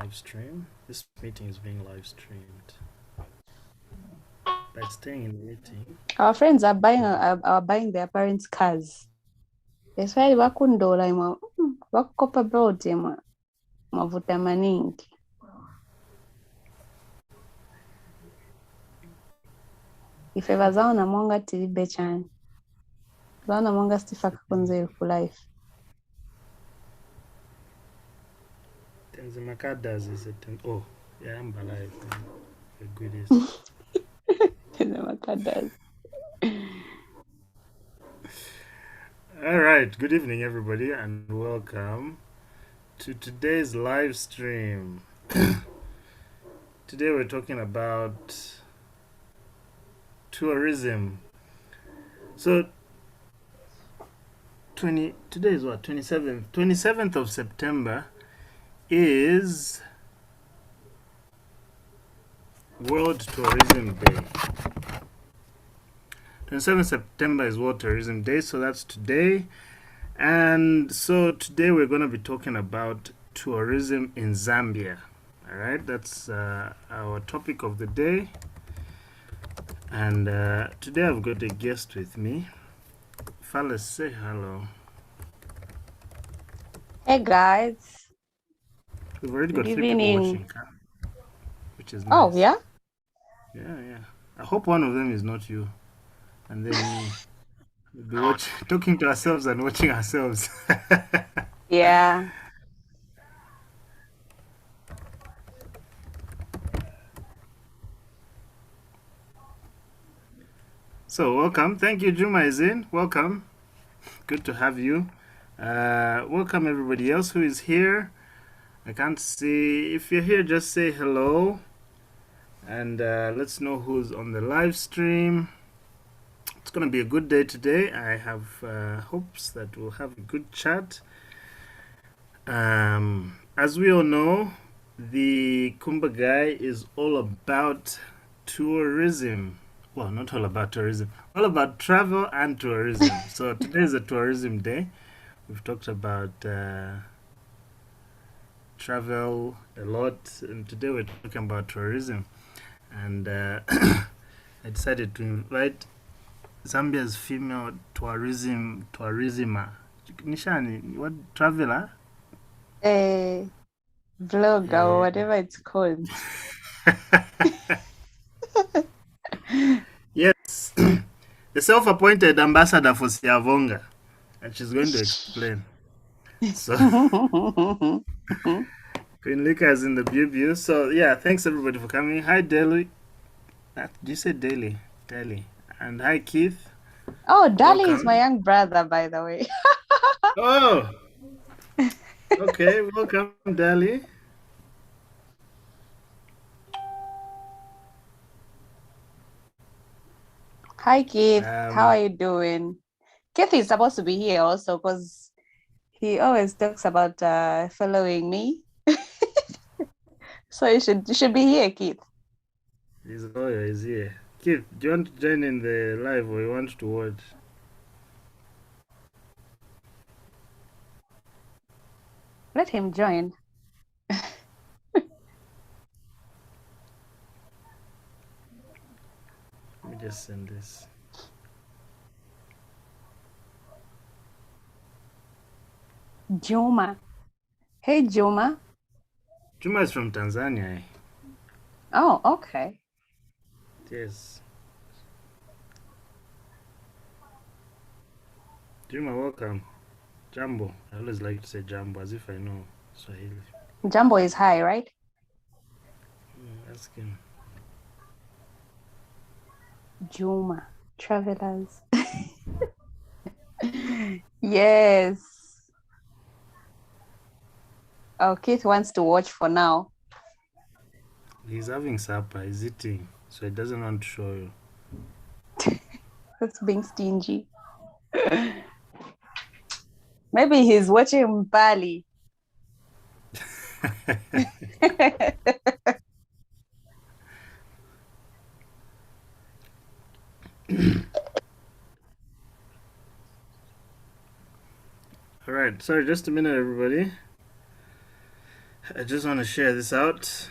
live stream. This meeting is being live streamed. By staying in the meeting. Our friends are buying their parents' cars. Eswahili vakundola imwe vakukopa boat imwe mavuta maningi. Ifeva zao na mwanga tilibe chani. Zao na mwanga stifa kakonzeri ku life. Tenzima does is it? Oh, yeah, I'm alive. The goodies. Tenzima does. All right. Good evening, everybody, and welcome to today's live stream. Today we're talking about tourism. So today is what? 27th. 27th of September is World Tourism Day. 27th September is World Tourism Day, so that's today. And so today we're going to be talking about tourism in Zambia. All right, that's our topic of the day. And today I've got a guest with me. Fellas, say hello. Hey guys. We've already got 3 people watching, which is nice. Oh, yeah? Yeah. I hope one of them is not you. And then we'll be talking to ourselves and watching ourselves. Yeah. So, welcome. Thank you, Juma is in. Welcome. Good to have you. Welcome, everybody else who is here. I can't see. If you're here, just say hello. And let's know who's on the live stream. It's going to be a good day today. I have hopes that we'll have a good chat. As we all know, the Kumba Guy is all about tourism. Well, not all about tourism, all about travel and tourism. So today is a tourism day. We've talked about travel a lot, and today we're talking about tourism. And I decided to invite Zambia's female tourismer. Nishani, what, traveler? Vlogger or whatever it's called. Yes, the self-appointed ambassador for Siavonga, and she's going to explain. So, Queen Lika is in the view. So, yeah, thanks everybody for coming. Hi, Deli. Did you say Deli? Deli. And hi, Keith. Oh, Dali is my young brother, by the way. Oh, okay. Welcome, Dali. Hi, Keith. How are you doing? Keith is supposed to be here also because he always talks about following me. So you should be here, Keith. He's here. Keith, do you want to join in the live or you want to watch? Let him join. Let me just send this. Juma. Hey, Juma. Juma is from Tanzania. Oh, okay. Yes. Juma, welcome. Jambo. I always like to say Jambo as if I know Swahili. Jambo is high, right? Ask him. Juma. Travelers. Yes. Oh, Keith wants to watch for now. He's having supper. He's eating. So he doesn't want to show you. That's being stingy. Maybe he's watching Bali. All right. Sorry, just a minute, everybody. I just want to share this out.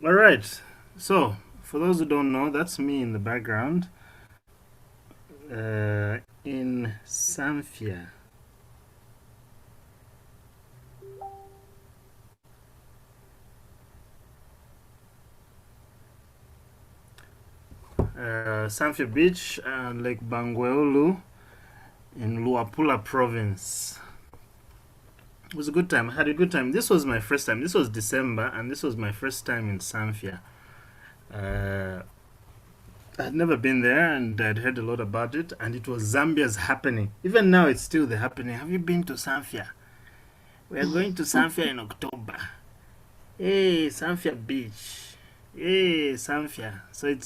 All right. So, for those who don't know, that's me in the background in Zambia. Zambia Beach and Lake Bangweulu in Luapula province. It was a good time. I had a good time. This was my first time. This was December, and this was my first time in Zambia. Uh, I'd never been there, and I'd heard a lot about it, and it was Zambia's happening. Even now, it's still the happening. Have you been to Zambia? We are going to Zambia in October. Hey, Zambia Beach. Hey, Zambia. So it's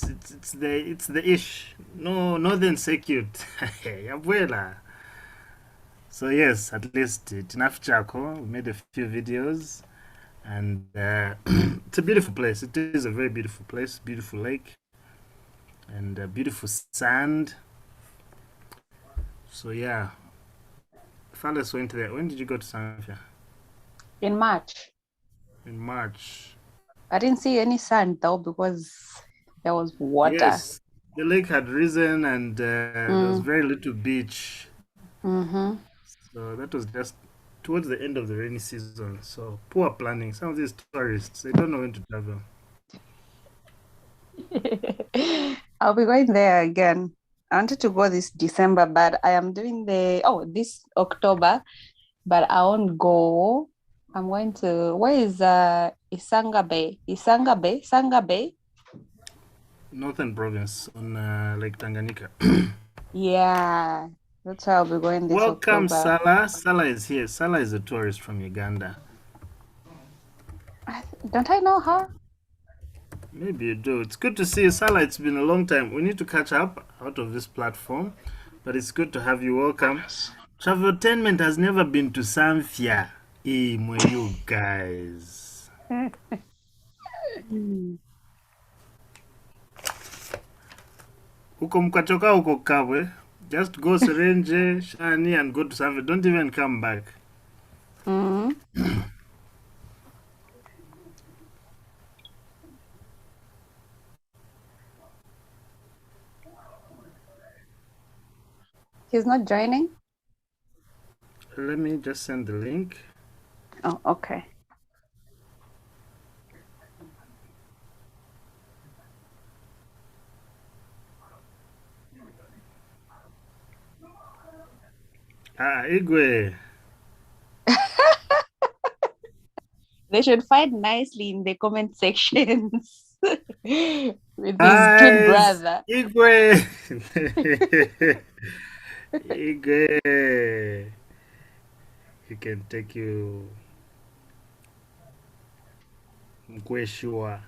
the ish. No, northern circuit. Abuela. So yes, at least Tinafchako. We made a few videos, and it's a beautiful place. It is a very beautiful place. Beautiful lake and beautiful sand. So yeah, fellas went there. When did you go to Zambia? In March. In March. I didn't see any sand though because there was water. Yes, the lake had risen and there was very little beach. Mm-hmm. So that was just towards the end of the rainy season. So poor planning. Some of these tourists, they don't know when to travel. I'll be going there again. I wanted to go this December, but I am doing this October, but I won't go. I'm going to, where is Isanga Bay? Sanga Bay? Northern province on Lake Tanganyika. Yeah, that's how I'll be going this Welcome, October. Salah. Salah is here. Salah is a tourist from Uganda. Don't I know her? Maybe you do. It's good to see you, Salah. It's been a long time. We need to catch up out of this platform, but it's good to have you. Welcome. Traveltainment has never been to Zambia. You guys. Huko mkachoka huko Kabwe. Just go Serenje, Shani, and go to Zambia. Don't even come back. He's not joining? Let me just send the link. Oh, okay. Igwe. They should find nicely in the comment sections with his twin brother. Igwe. Igwe. He can take you. Mkweshua.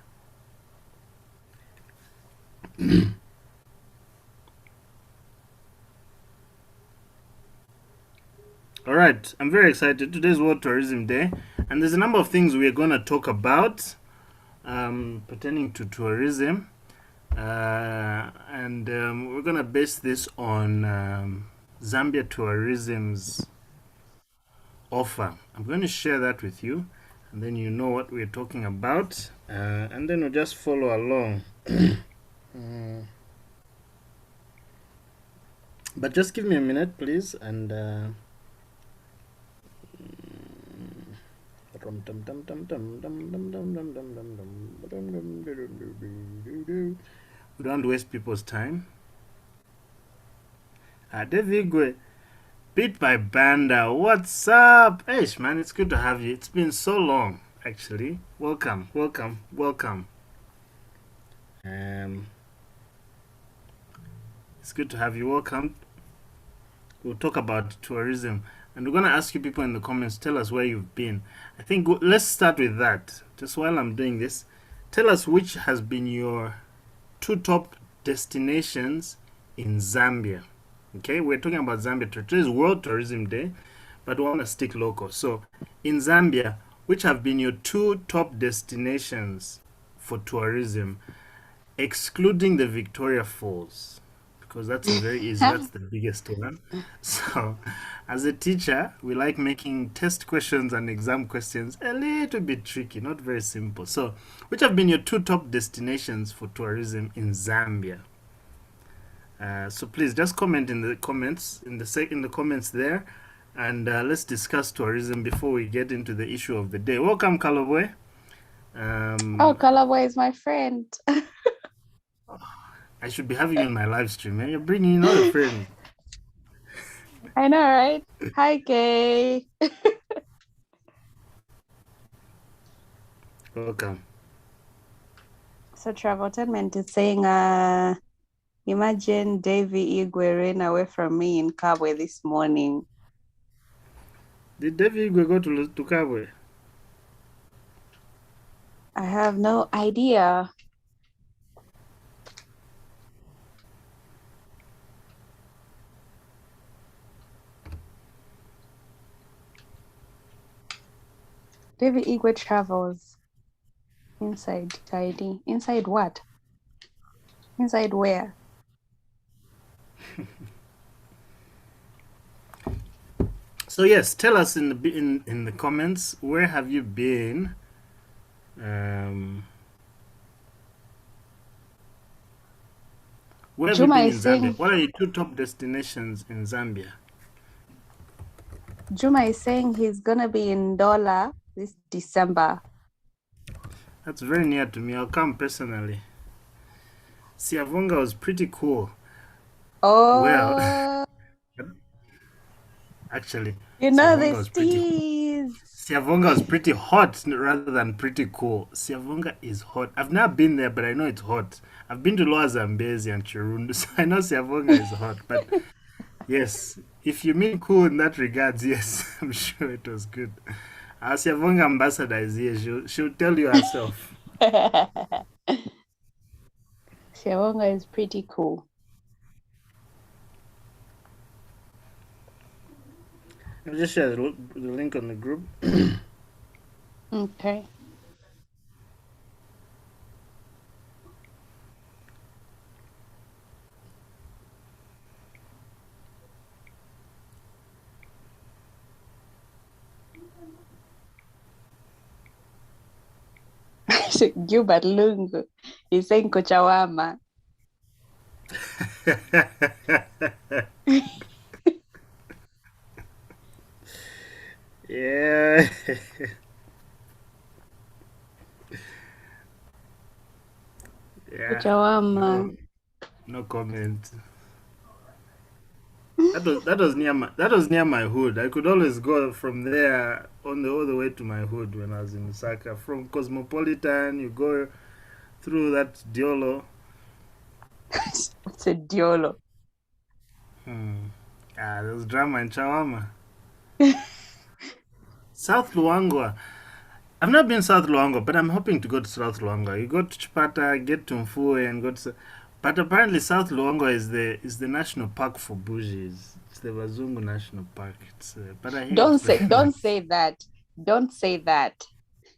All right, I'm very excited. Today's World Tourism Day, and there's a number of things we're going to talk about pertaining to tourism, and we're going to base this on Zambia Tourism's offer. I'm going to share that with you, and then you know what we're talking about, and then we'll just follow along. But just give me a minute, please, and we don't waste people's time. Devigwe, beat by Banda. What's up? Hey, man, it's good to have you. It's been so long, actually. Welcome. It's good to have you. Welcome. We'll talk about tourism. And we're going to ask you people in the comments, tell us where you've been. I think let's start with that. Just while I'm doing this, Tell us which has been your two top destinations in Zambia. Okay, we're talking about Zambia. Today is World Tourism Day, but we want to stick local. So, in Zambia, which have been your two top destinations for tourism, excluding the Victoria Falls? Because that's very easy, that's the biggest one. So, as a teacher, we like making test questions and exam questions a little bit tricky, not very simple. So, which have been your two top destinations for tourism in Zambia? So please just comment in the comments in the comments there, and let's discuss tourism before we get into the issue of the day. Welcome, Kaloboy. Oh, Kalawa is my friend. I should be having you on my live stream, man. You're bringing in other friends. I know, right? Hi, Kay. Welcome. So Traveltainment is saying, imagine Davy Igwe ran away from me in Kabwe this morning. Did David go to Kabwe? I have no idea. David Igwe travels inside ID. Inside what? Inside where? So yes, tell us in the comments, where have you been? Where have you Juma been in is saying, Zambia? What are your two top destinations in Zambia? Juma is saying he's gonna be in Dola this December. That's very near to me. I'll come personally. Siavonga was pretty cool. Oh, Well, actually, you know Siavonga this was pretty. tease. Siavonga was pretty hot rather than pretty cool. Siavonga is hot. I've never been there, but I know it's hot. I've been to Lower Zambezi and Chirundu, so I know Siavonga is hot. But yes, if you mean cool in that regards, yes, I'm sure it was good. Our Siavonga ambassador is here. She'll tell you herself. Siavonga is pretty cool. I'll just share the link on the group. Okay. Gilbert Lungu is saying Kochawama. Yeah. Yeah. Kochawama. No comment. That was near my hood. I could always go from there all the way to my hood when I was in Lusaka. From Cosmopolitan, you go through that Diolo. It's a Diolo. There was drama in Chawama. South Luangwa. I've not been South Luangwa, but I'm hoping to go to South Luangwa. You go to Chipata, get to Mfue, and go to. But apparently, South Luangwa is the national park for bougies. It's the Wazungu National Park. But I hear don't say that. Don't say that.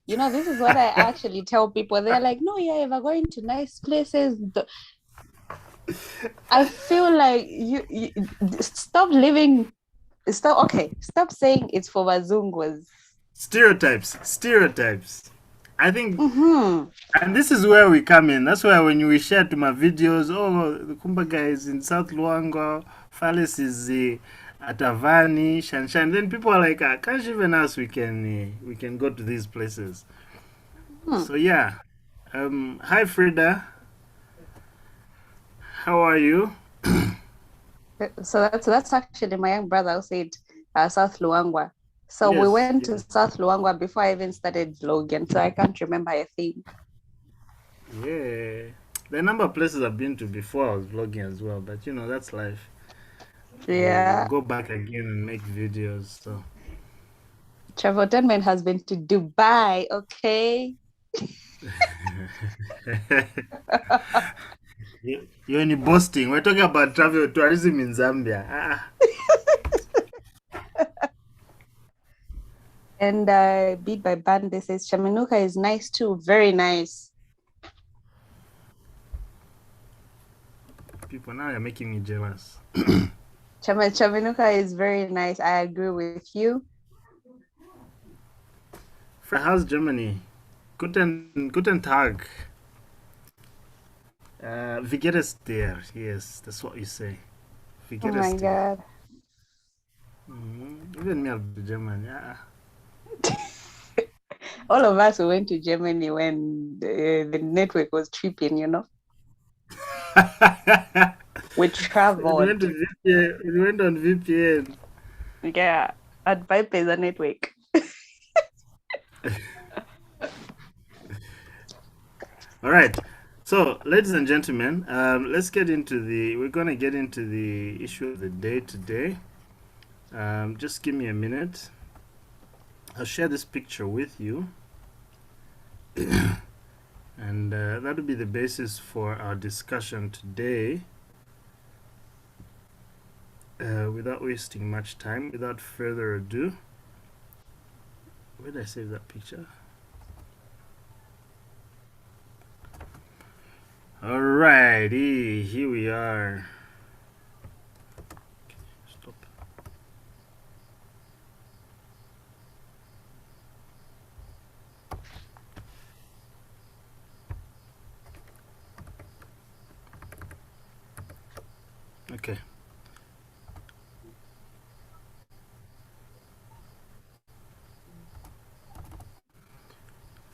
You know, this is what I actually tell people. They're like, no, you're ever going to nice places. I feel like you stop living. Stop saying it's for Wazungus. Stereotypes. I think, and this is where we come in. That's why when we share to my videos, the Kumba guy is in South Luangwa, Falis is at Avani, Shanshan. Then people are like, can't even us we can go to these places. So yeah, hi Frida, how are you? So that's actually my young brother who said South Luangwa. So we went to South Luangwa before I even started vlogging, so I can't remember a thing. Yeah, the number of places I've been to before I was vlogging as well, but that's life. Yeah. We'll go back again and make videos. So Traveltainment has been to Dubai, okay? You're only boasting. We're talking about travel tourism in Zambia. And Beat by Bande says Chaminuka is nice too. Very nice. People, now you're making me jealous. Chaminuka is very nice. I agree with you. How's Germany? Guten Tag. Wie geht es dir? Yes, that's what you say. Wie Oh geht es my dir? God. Even me, I'm German. Yeah. All of us who went to Germany when the network was tripping, we We went traveled. to VPN. We went on VPN. Yeah, at Vipe the network. All right. So, ladies and gentlemen, let's get into the. We're gonna get into the issue of the day today. Just give me a minute. I'll share this picture with you, and that'll be the basis for our discussion today. Without wasting much time, without further ado, where did I save that picture? Alrighty, here we are. Stop. Okay.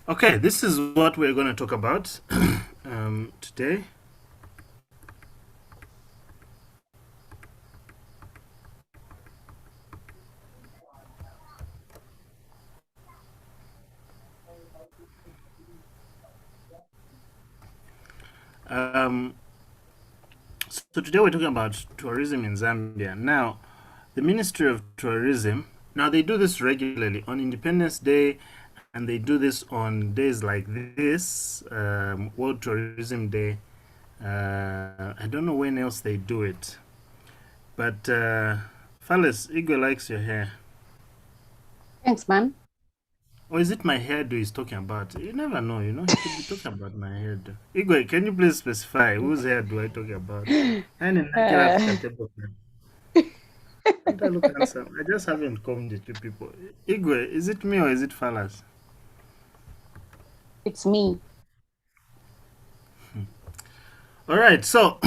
Okay, this is what we're going to talk about today. Um, so today we're talking about tourism in Zambia. Now, the Ministry of Tourism, now they do this regularly on Independence Day, and they do this on days like this, World Tourism Day. I don't know when else they do it. But, fellas, Igor likes your hair. Thanks, man. Or is it my hairdo he's talking about? You never know, He could be talking about my hairdo. Igor, can you please specify whose hair do I talk about? And in Uh, don't I look handsome? I just haven't combed it to people. Igor, is it me or is it fellas? it's me. All right, so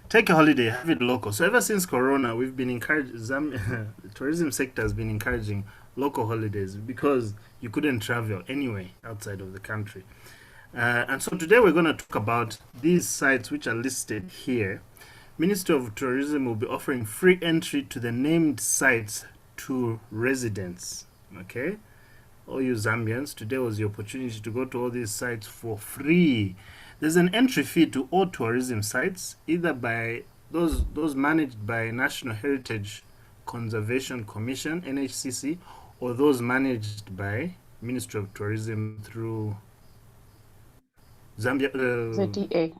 take a holiday, have it local. So ever since Corona, we've been encouraging the tourism sector has been encouraging local holidays because you couldn't travel anyway outside of the country. And so today we're going to talk about these sites which are listed here. Ministry of Tourism will be offering free entry to the named sites to residents. Okay, all you Zambians, today was the opportunity to go to all these sites for free. There's an entry fee to all tourism sites, either by those managed by National Heritage Conservation Commission (NHCC) or those managed by Ministry of Tourism through Zambia. ZTA.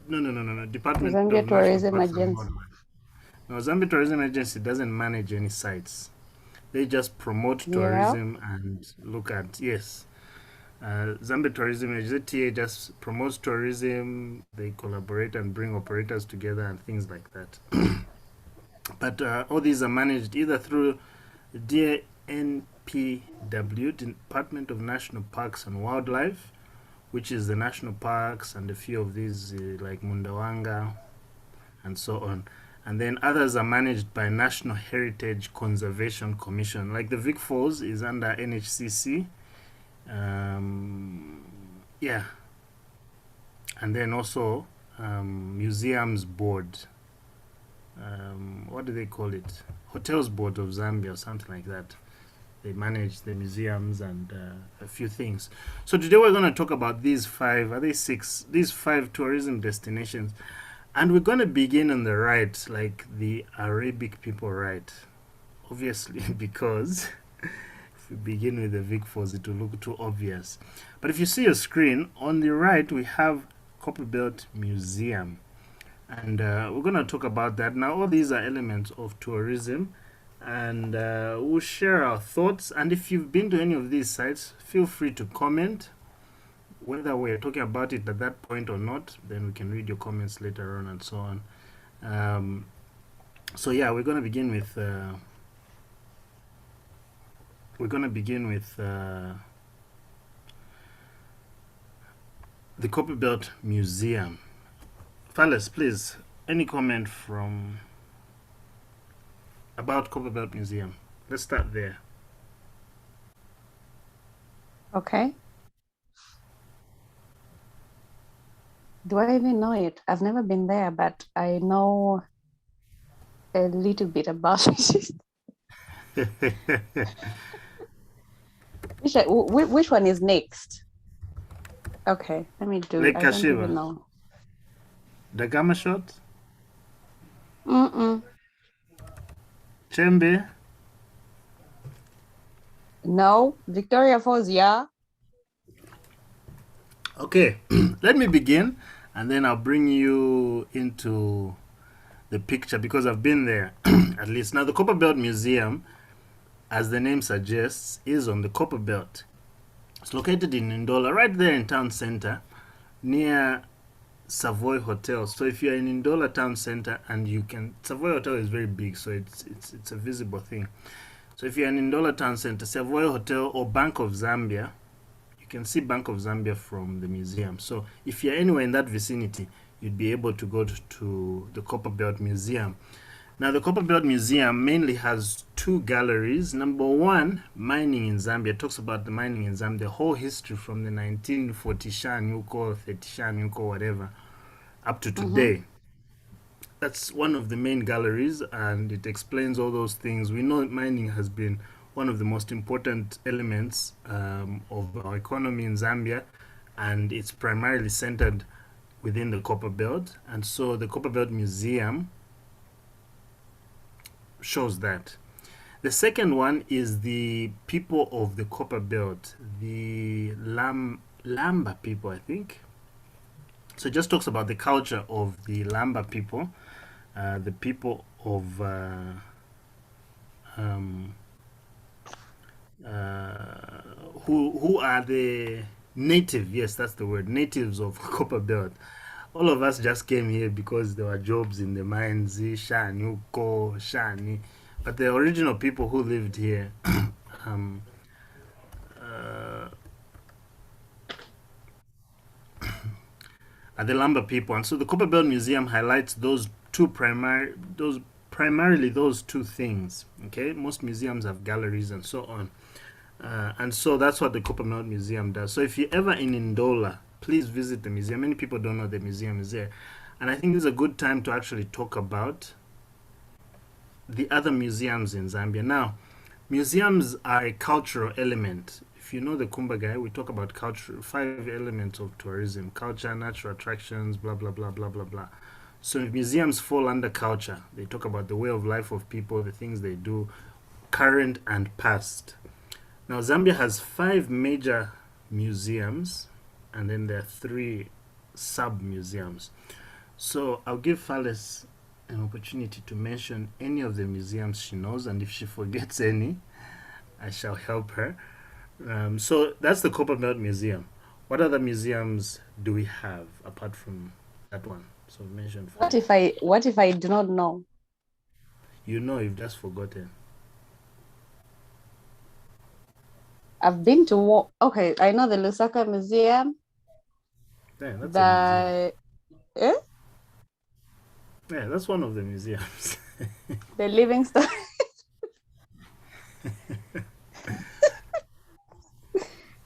No. Department Zambia of National Tourism Parks and Agency. Wildlife. Now, Zambia Tourism Agency doesn't manage any sites. They just promote Yeah. tourism and look at, yes. Zambia Tourism Agency just promotes tourism. They collaborate and bring operators together and things like that. But all these are managed either through DNPW, Department of National Parks and Wildlife, which is the national parks and a few of these like Mundawanga and so on. And then others are managed by National Heritage Conservation Commission. Like the Vic Falls is under NHCC. Yeah. And then also Museums Board. What do they call it? Hotels Board of Zambia or something like that. They manage the museums and a few things. So today we're going to talk about these five, are they six? These five tourism destinations. And we're going to begin on the right, like the Arabic people right. Obviously, because if we begin with the Vic Falls, it will look too obvious. But if you see your screen, on the right we have Copperbelt Museum. And we're going to talk about that. Now, all these are elements of tourism, and we'll share our thoughts. And if you've been to any of these sites, feel free to comment, whether we're talking about it at that point or not. Then we can read your comments later on and so on. So yeah, we're going to begin with the Copperbelt Museum. Fellas, please, any comment about Copperbelt Museum? Let's start there. Okay. Do I even know it? I've never been there, but I know a little bit about it. Which one is next? Okay, let me do Lake it. I don't Kashiva. even know. The Gamma Shot? Mm-mm. Chembe? No. Victoria Falls, yeah. Okay, let me begin and then I'll bring you into the picture because I've been there at least. Now, the Copperbelt Museum, as the name suggests, is on the Copperbelt. It's located in Ndola, right there in town center, near Savoy Hotel. So if you're in Ndola town center, and Savoy Hotel is very big, so it's a visible thing. So if you're in Ndola town center, Savoy Hotel or Bank of Zambia, you can see Bank of Zambia from the museum. So if you're anywhere in that vicinity, you'd be able to go to the Copperbelt Museum. Now, the Copperbelt Museum mainly has two galleries. Number one, mining in Zambia. It talks about the mining in Zambia, the whole history from the 1940 Shanyuko, 30 Shanyuko, whatever, up to today. That's one of the main galleries, and it explains all those things. We know mining has been one of the most important elements of our economy in Zambia, and it's primarily centered within the Copperbelt. And so the Copperbelt Museum shows that. The second one is the people of the Copperbelt, the Lamba people, I think. So it just talks about the culture of the Lamba people, the people of who are the native, yes, that's the word, natives of Copperbelt. All of us just came here because there were jobs in the mines, Shani, Uko, Shani. But the original people who lived here are the lumber people. And so the Copperbelt Museum highlights primarily those two things. Okay, most museums have galleries and so on. And so that's what the Copperbelt Museum does. So if you're ever in Ndola, please visit the museum. Many people don't know the museum is there. And I think this is a good time to actually talk about the other museums in Zambia. Now, museums are a cultural element. If you know the Kumba guy, we talk about culture, 5 elements of tourism: culture, natural attractions, blah, blah, blah, blah, blah, blah. So museums fall under culture. They talk about the way of life of people, the things they do, current and past. Now, Zambia has 5 major museums, and then there are 3 sub-museums. So I'll give Fales an opportunity to mention any of the museums she knows, and if she forgets any, I shall help her. So that's the Copperbelt Museum. What other museums do we have apart from that one? So mention. What if I do not know? You know, you've just forgotten. I've been to I know the Lusaka Museum. Yeah, that's a museum. Eh? Yeah, that's one of the museums. The Livingstone.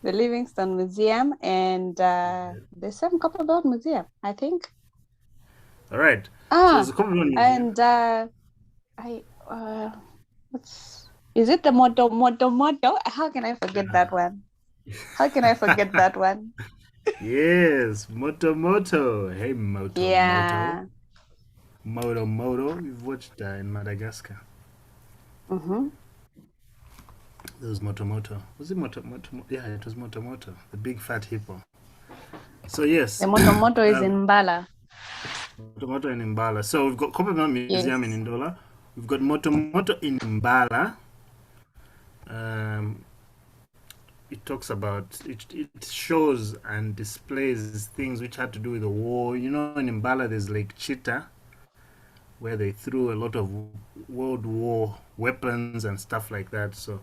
The Livingstone Museum and the same Copperbelt Museum, I think. All right. So it's a Copperbelt Museum. And is it the Moto? How can I forget that one? How can I forget that one? Yes, Moto. Hey, Moto. Yeah. Moto. We've watched in Madagascar. There was Motomoto. Was it Motomoto? Yeah, it was Motomoto, the big fat hippo. So The yes, Motomoto is in Mbala. Motomoto in Mbala. So we've got Coppermine Museum in Yes. Ndola. We've got Motomoto in Mbala. Um, it talks about it shows and displays things which had to do with the war. You know, in Mbala there's Lake Chita, where they threw a lot of World War weapons and stuff like that. So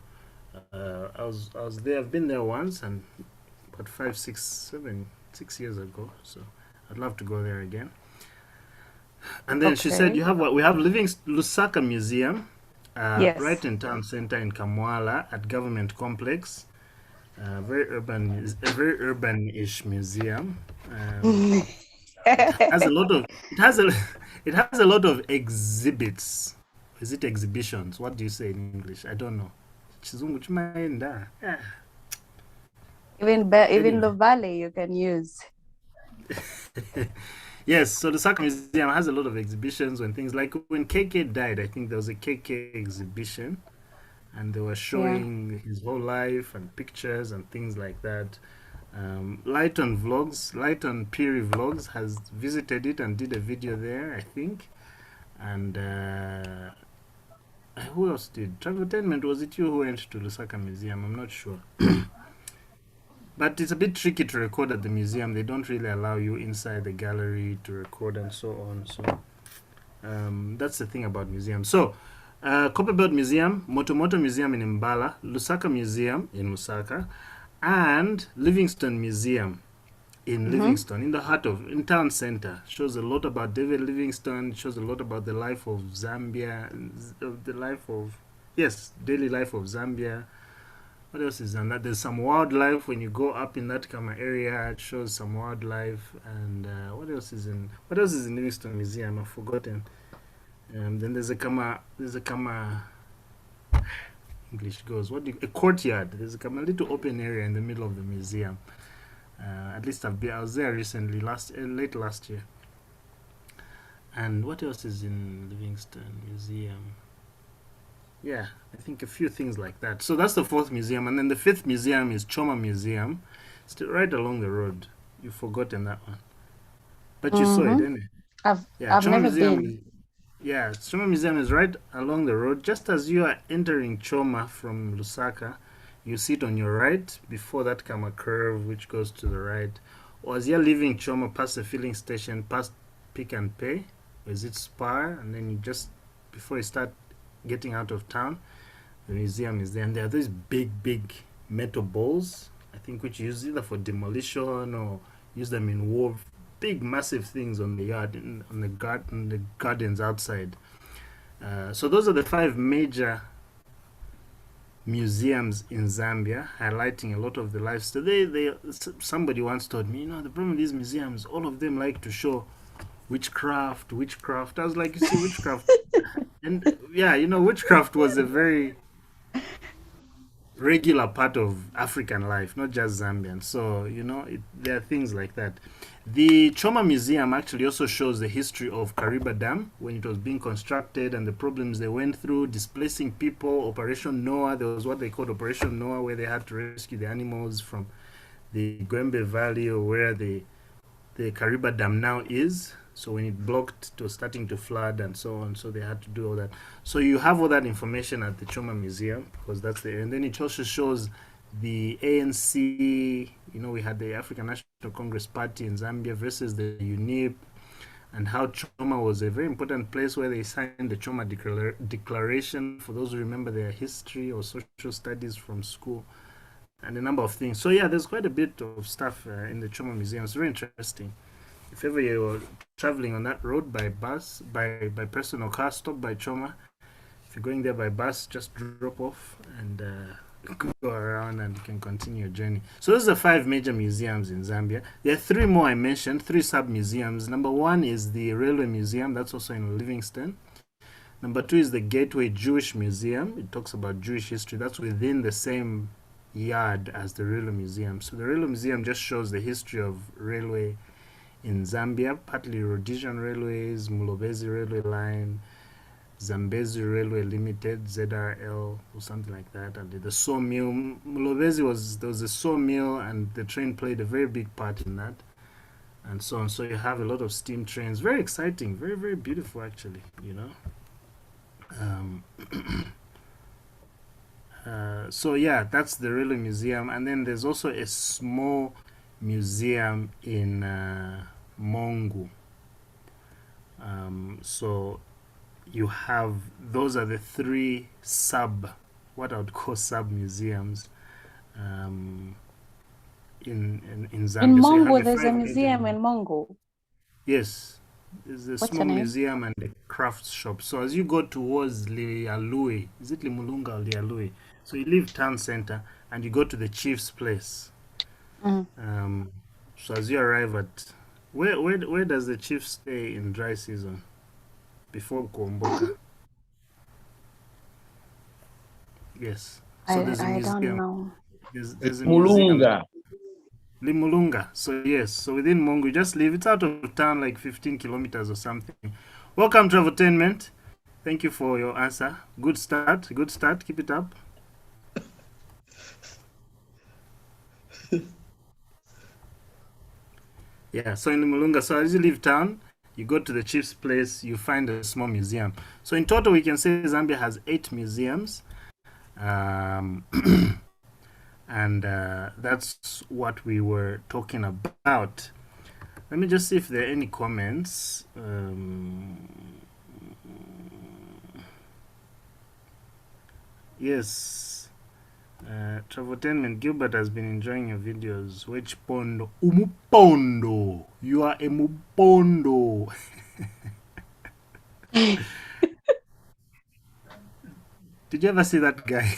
I was there. I've been there once, and about 5, 6, 7, 6 years ago. So I'd love to go there again. And then she said, Okay. "You have what we have Living Lusaka Museum, right Yes. in town center in Kamwala at Government Complex. Very urban, a very urban-ish museum. It has a lot of it has a it has a lot of exhibits. Is it exhibitions? What do you say in English? I don't know. Chizungu chimaenda. Yeah. Even Anyway, the valley you can use. yes. So the Saka Museum has a lot of exhibitions and things like when KK died. I think there was a KK exhibition, and they were Yeah. showing his whole life and pictures and things like that. Light on Peary Vlogs has visited it and did a video there, I think. And who else did? Traveltainment, was it you who went to Lusaka Museum? I'm not sure. But it's a bit tricky to record at the museum. They don't really allow you inside the gallery to record and so on. So that's the thing about museums. So, Copperbelt Museum, Motomoto Museum in Mbala, Lusaka Museum in Lusaka, and Livingstone Museum in Mm-hmm. Livingstone, in the heart of, in town center. Shows a lot about David Livingstone. Shows a lot about the life of Zambia, the life of, yes, daily life of Zambia. What else is on that? There's some wildlife when you go up in that kind of area. It shows some wildlife, and what else is in Livingstone Museum? I've forgotten. Then there's a English goes. A courtyard? There's a kama little open area in the middle of the museum. At least I was there recently, late last year. And what else is in Livingstone Museum? Yeah, I think a few things like that. So that's the fourth museum, and then the fifth museum is Choma Museum, still right along the road. You've forgotten that one, but you saw it, Mm-hmm. didn't it? Yeah, I've Choma never Museum been. is yeah, Choma Museum is right along the road. Just as you are entering Choma from Lusaka, you see it on your right. Before that come a curve which goes to the right. Or as you're leaving Choma, past the filling station, past Pick and Pay, or is it Spar, and then you just before you start getting out of town, the museum is there, and there are these big metal balls. I think which you use either for demolition or use them in war. Big, massive things on the yard, on the gardens outside. So those are the five major museums in Zambia, highlighting a lot of the lifestyle. Somebody once told me, the problem with these museums, all of them like to show witchcraft. I was like, you see, witchcraft, and yeah, witchcraft was a very regular part of African life, not just Zambian. So, there are things like that. The Choma Museum actually also shows the history of Kariba Dam when it was being constructed and the problems they went through, displacing people. Operation Noah, there was what they called Operation Noah, where they had to rescue the animals from the Gwembe Valley or where the Kariba Dam now is. So when it blocked, it was starting to flood and so on. So they had to do all that. So you have all that information at the Choma Museum because that's the. And then it also shows the ANC. We had the African National Congress Party in Zambia versus the UNIP, and how Choma was a very important place where they signed the Choma Declaration. For those who remember their history or social studies from school, and a number of things. So yeah, there's quite a bit of stuff in the Choma Museum. It's very interesting. If ever you're traveling on that road by bus, by personal car, stop by Choma. If you're going there by bus, just drop off and go around and you can continue your journey. So those are five major museums in Zambia. There are three more I mentioned, three sub-museums. Number one is the Railway Museum. That's also in Livingston. Number two is the Gateway Jewish Museum. It talks about Jewish history. That's within the same yard as the Railway Museum. So the Railway Museum just shows the history of railway in Zambia, partly Rhodesian Railways, Mulobezi Railway Line, Zambezi Railway Limited, ZRL, or something like that. And the sawmill, Mulobezi there was a sawmill, and the train played a very big part in that, and so on. So you have a lot of steam trains. Very exciting, very, very beautiful, actually, you know. So yeah, that's the railway museum. And then there's also a small museum in Mongu. So you have, those are the three what I would call sub museums in Zambia. In So you have Mongo, the there's a five major. museum in Mongo. Yes, there's a What's the small name? museum and a craft shop. So as you go towards Lialui, is it Limulunga or Lialui? So you leave town center and you go to the chief's place. Mm. So as you arrive at, where does the chief stay in dry season before Kuomboka? Yes. So there's a I don't museum. know. There's a museum. Mulunga. Limulunga. So yes. So within Mongo, you just leave. It's out of town, like 15 kilometers or something. Welcome, Traveltainment. Thank you for your answer. Good start. Good start. Keep it up. Yeah. So in Limulunga, so as you leave town, you go to the chief's place. You find a small museum. So in total, we can say Zambia has 8 museums. And that's what we were talking about. Let me just see if there are any comments. Yes, Traveltainment Gilbert has been enjoying your videos. Which pondo? Umupondo. You are a mupondo. Did you ever see that guy?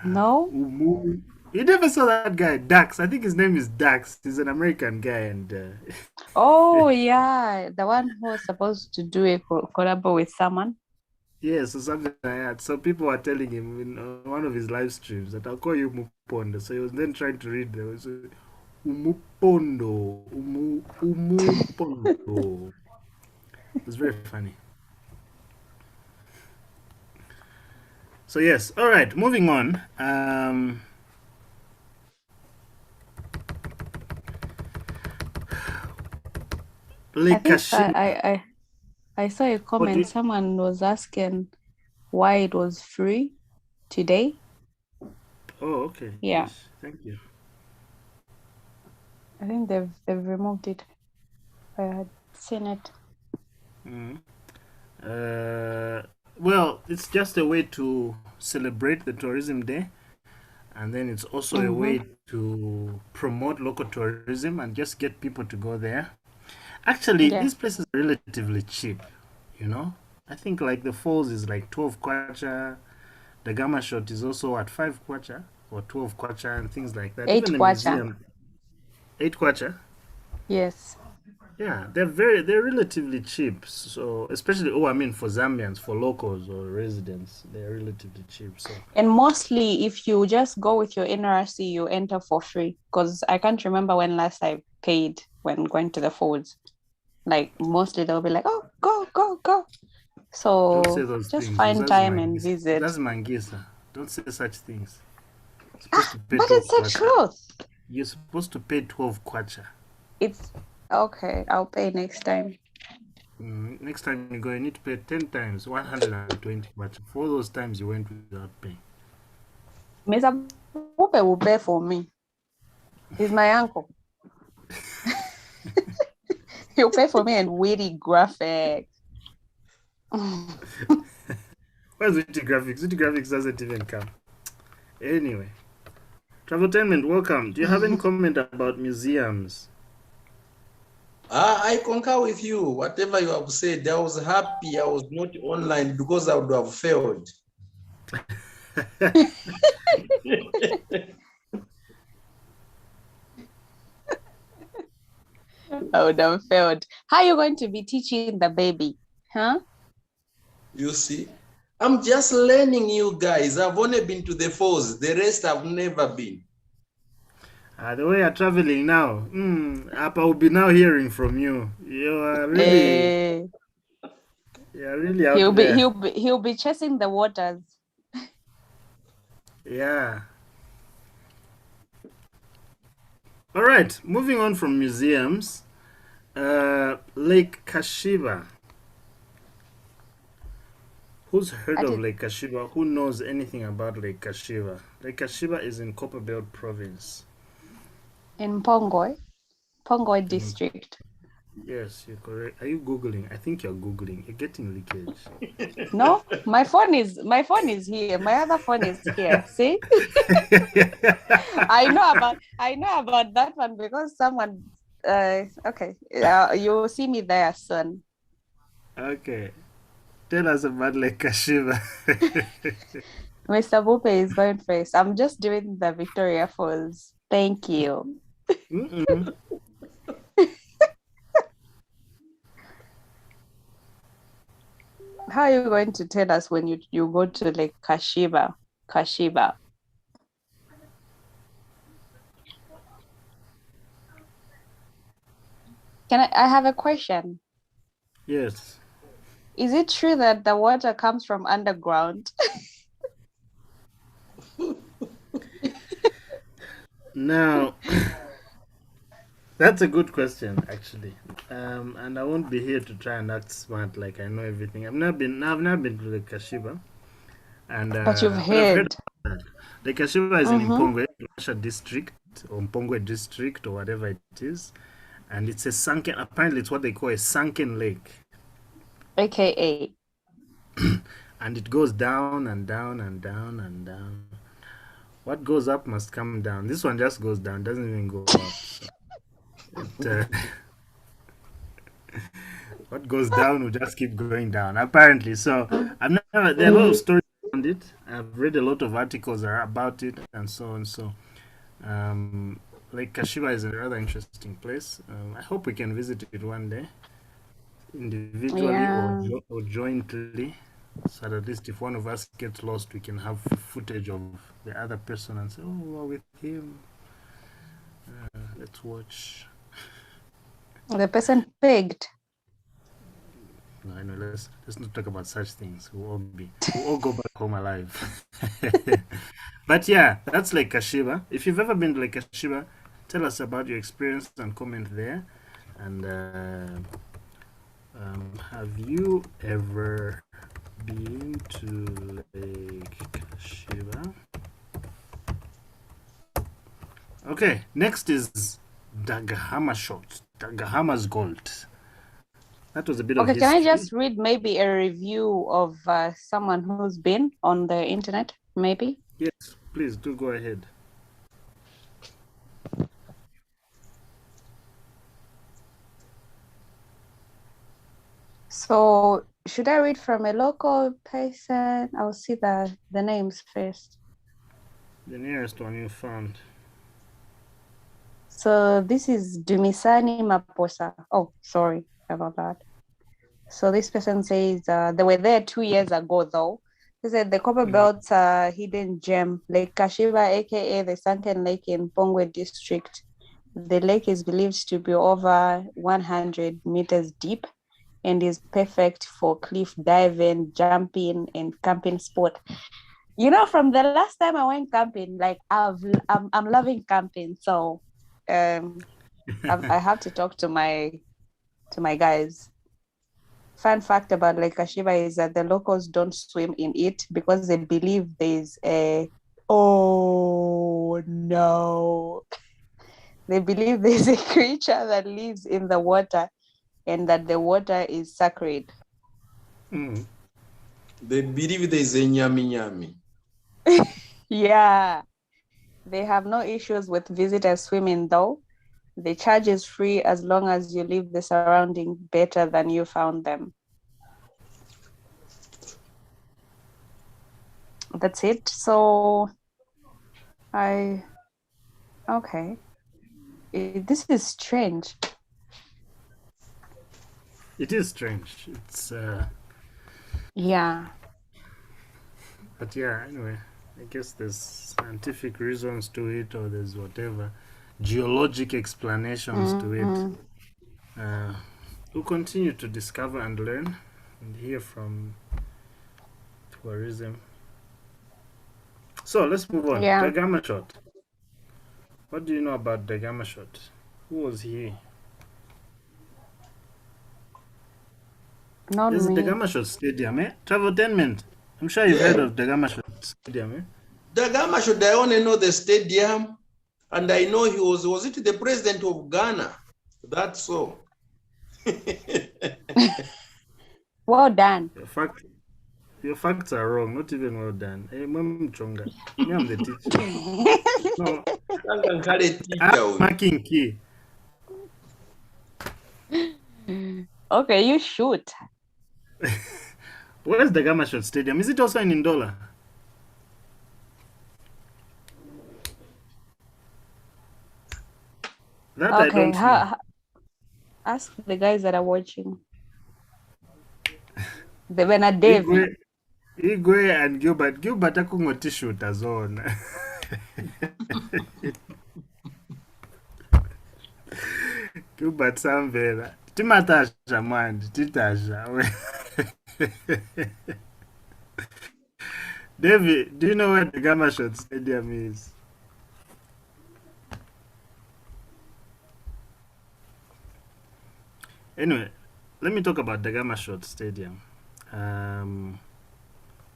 No? You never saw that guy, Dax. I think his name is Dax. He's an American guy, and Oh, yeah. The one who was supposed to do a collab with someone. yeah, so something like that. So people were telling him in one of his live streams that I'll call you Mupondo. So he was then trying to read there was Umupondo, Umupondo. It was very funny. So yes, all right, moving on. Lake I think Kashiva. I saw a comment. Someone was asking why it was free today. Oh, okay. Yeah. Yes, thank you. I think they've removed it. I had seen it. Well, it's just a way to celebrate the tourism day, and then it's also a way to promote local tourism and just get people to go there. Actually, these places are relatively cheap, you know. I think like the falls is like 12 kwacha. The Gamma shot is also at 5 kwacha or 12 kwacha and things like that. 8 Even the kwacha. museum, 8 kwacha. Yes. Yeah, they're relatively cheap. So especially for Zambians, for locals or residents, they're relatively cheap. So and mostly if you just go with your NRC, you enter for free. Because I can't remember when last I paid when going to the falls. Like mostly they'll be like, oh, go. So don't say those just things. find time and visit. That's Mangisa. Don't say such things. But it's the truth. You're supposed to pay 12 kwacha. It's okay. I'll pay next time. Next time you go, you need to pay 10 times 120 kwacha. For those times you went without paying. Mr. Wupe will pay for me. He's my uncle. He'll pay for me and witty graphics. Where's witty graphics? Witty graphics doesn't even come. Anyway, Traveltainment, welcome. Do you have any comment about museums? I concur with you. Whatever you have said, I was happy I was not online because I would have failed. I would have failed. How are you going to be teaching the baby? Huh? You see, I'm just learning you guys. I've only been to the falls. The rest have never been. The way you're traveling now, I will be now hearing from you. You are really... Yeah, really out there. He'll be chasing the waters. Yeah. All right, moving on from museums. Lake Kashiva. Who's heard of Lake Kashiva? Who knows anything about Lake Kashiva? Lake Kashiva is in Copperbelt Province. In Pongwe district. Yes, you're correct. Are you Googling? I think you're Googling. You're getting leakage. No, my phone is here. My other phone is here. See? I know about that one because someone okay. You will see me there soon. Okay. Tell us about Lake Kashiva. Mr. Bupe is going first. I'm just doing the Victoria Falls. Thank you. How are you going to tell us when you go to Lake Kashiva? Kashiva. I have a question? Yes. Is it true that the water comes from underground? Now, that's a good question, actually. And I won't be here to try and act smart like I know everything. I've not been to the Kashiva. And but you've I've heard heard. the Kashiva is in Mpongwe, Russia district, or Mpongwe district, or whatever it is. And it's a sunken, apparently it's what they call a sunken lake. AKA. And it goes down and down and down and down. What goes up must come down. This one just goes down, doesn't even go up. So what goes down will just keep going down, apparently. So there are a lot of stories around it. I've read a lot of articles about it and so on. So Lake Kashiva is a rather interesting place. I hope we can visit it one day, individually or jointly, so that at least if one of us gets lost, we can have footage of the other person and say, "Oh, we're with him. Let's watch." The person pegged. No, let's not talk about such things. We'll all go back home alive. But yeah, that's Lake Kashiva. If you've ever been to Lake Kashiva, tell us about your experience and comment there. And have you ever been to Lake Kashiva? Okay, next is Dagahama shot. Dagahama's gold. That was a bit of history. Can I just read maybe a review of someone who's been on the internet, maybe? Yes, please do go ahead. So should I read from a local person? I'll see the names first. The nearest one you found. So this is Dumisani Maposa. Oh, sorry about that. So this person says they were there 2 years ago, though. They said the Copperbelt hidden gem, Lake Kashiva, aka the Sunken Lake in Pongwe district. The lake is believed to be over 100 meters deep and is perfect for cliff diving, jumping, and camping spot. You know, from the last time I went camping, like I'm loving camping. So I have to talk to my guys. Fun fact about Lake Kashiva is that the locals don't swim in it because they believe there's a they believe there's a creature that lives in the water and that the water is sacred. They believe there's a nyami. Yeah. They have no issues with visitors swimming, though. The charge is free as long as you leave the surrounding better than you found them. That's it. So okay. This is strange. It is strange. It's yeah. But yeah, anyway, I guess there's scientific reasons to it, or there's whatever geologic explanations to it. We'll continue to discover and learn and hear from tourism. So let's move on. Yeah. Dagama shot. What do you know about Dagama shot? Who was he? Not There's me. Dagama shot stadium, eh? Traveltainment. I'm sure you've heard of Dagama shot stadium, eh? Dagama should I only know the stadium, and I know he was it the president of Ghana? That's so. Well done. Your facts are wrong. Not even well done. Hey, Mom Chonga. Me, I'm the teacher. No, I'm marking key. Okay, you shoot. Where's the Dagama shot stadium? Is it also in Ndola? That I Okay, don't know. ask the guys that are watching. The Benadevi. Igwe and Gilbert. Gilbert akungoti shoot zone. Gilbert Samvela. Timatasha man, titasha. David, do you know where the Dagama shot stadium is? Anyway, let me talk about Dagama shot stadium.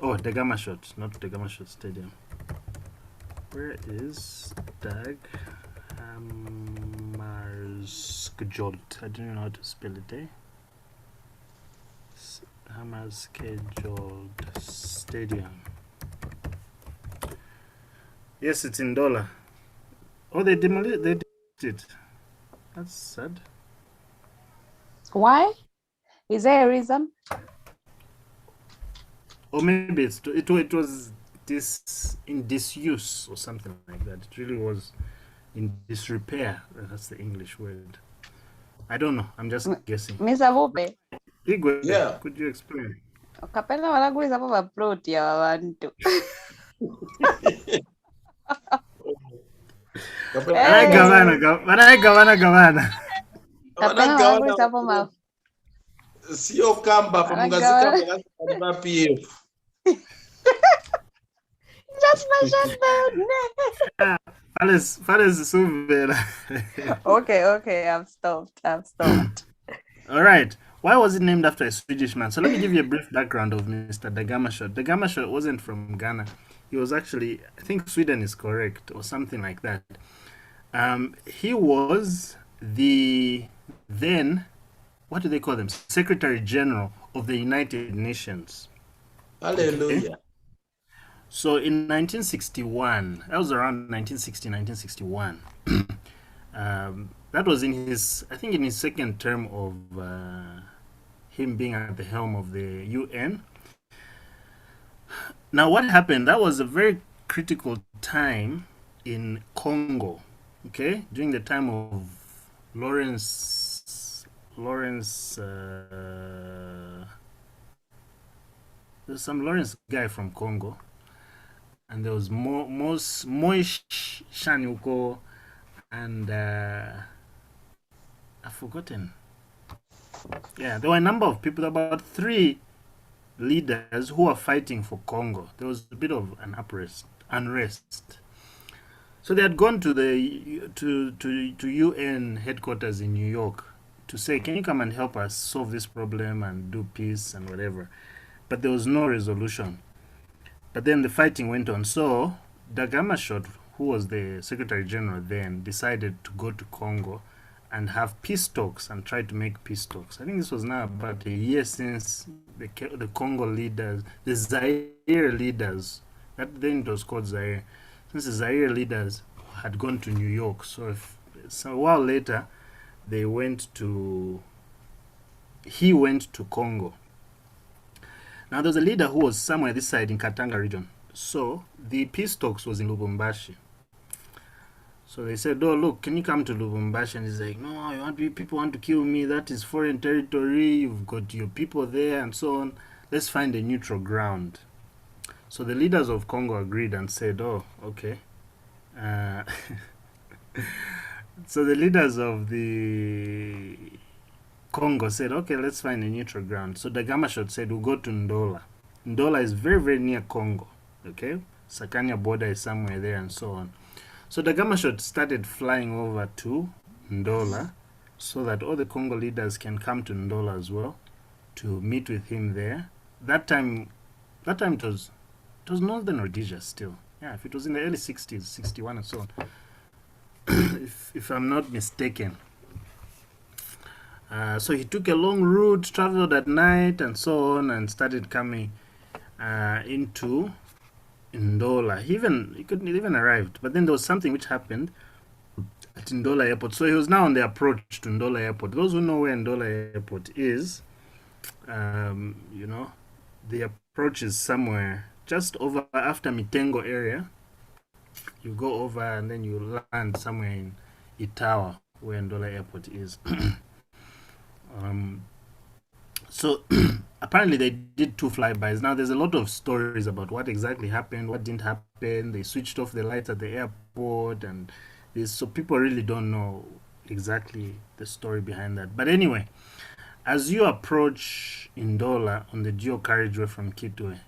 Dagama shot, not Dagama shot stadium. Where is Hammarskjold? I don't know how to spell it, eh? Hammarskjold Stadium. Yes, it's in Dollar. Oh, they demolished it. That's sad. Why? Is there a reason? Or maybe it was in disuse or something like that. It really was in disrepair. That's the English word. I don't know. I'm just guessing. Mr. Vupe. Igwe, Yeah. could you explain? Kapena wanaguliza papa plot ya wabantu. Gavana. Kapena wanaguliza papa sio kamba pamungazika mungazika PF. Just mention the name. Fales Suvela. Okay, I've stopped. All right. Why was it named after a Swedish man? So let me give you a brief background of Mr. Dagama shot. Dagama shot wasn't from Ghana. He was actually, I think Sweden is correct or something like that. He was the then, what do they call them? Secretary General of the United Nations. Hallelujah. Okay? So in 1961, that was around 1960, 1961. That was in his second term of him being at the helm of the UN. Now, what happened? That was a very critical time in Congo. Okay, during the time of Lawrence. There's some Lawrence guy from Congo, and there was Moish Shanyuko, and I've forgotten. Yeah, there were a number of people, about 3 leaders who were fighting for Congo. There was a bit of an unrest. So they had gone to the to UN headquarters in New York to say, can you come and help us solve this problem and do peace and whatever? But there was no resolution. But then the fighting went on. So Dagama shot, who was the Secretary General then, decided to go to Congo and have peace talks and try to make peace talks. I think this was now about a year since the Congo leaders, the Zaire leaders, that then it was called Zaire, since the Zaire leaders had gone to New York. So a while later, he went to Congo. Now there was a leader who was somewhere this side in Katanga region. So the peace talks was in Lubumbashi. So they said, oh, look, can you come to Lubumbashi? And he's like, no, people want to kill me. That is foreign territory. You've got your people there and so on. Let's find a neutral ground. So the leaders of Congo agreed and said, oh, okay. So the leaders of the Congo said, okay, let's find a neutral ground. So the Gamashot said, we'll go to Ndola. Ndola is very, very near Congo. Okay? Sakanya border is somewhere there and so on. So the Gamashot started flying over to Ndola so that all the Congo leaders can come to Ndola as well to meet with him there. That time it was Northern Rhodesia still. Yeah, if it was in the early 60s, 61 and so on. if I'm not mistaken. So he took a long route, traveled at night and so on, and started coming into Ndola. He couldn't even arrived, but then there was something which happened at Ndola Airport. So he was now on the approach to Ndola Airport. Those who know where Ndola Airport is, the approach is somewhere just over after Mitengo area. You go over and then you land somewhere in Itawa, where Ndola Airport is. So apparently they did 2 flybys. Now there's a lot of stories about what exactly happened, what didn't happen. They switched off the lights at the airport, and so people really don't know exactly the story behind that. But anyway, as you approach Ndola on the dual carriageway from Kitwe,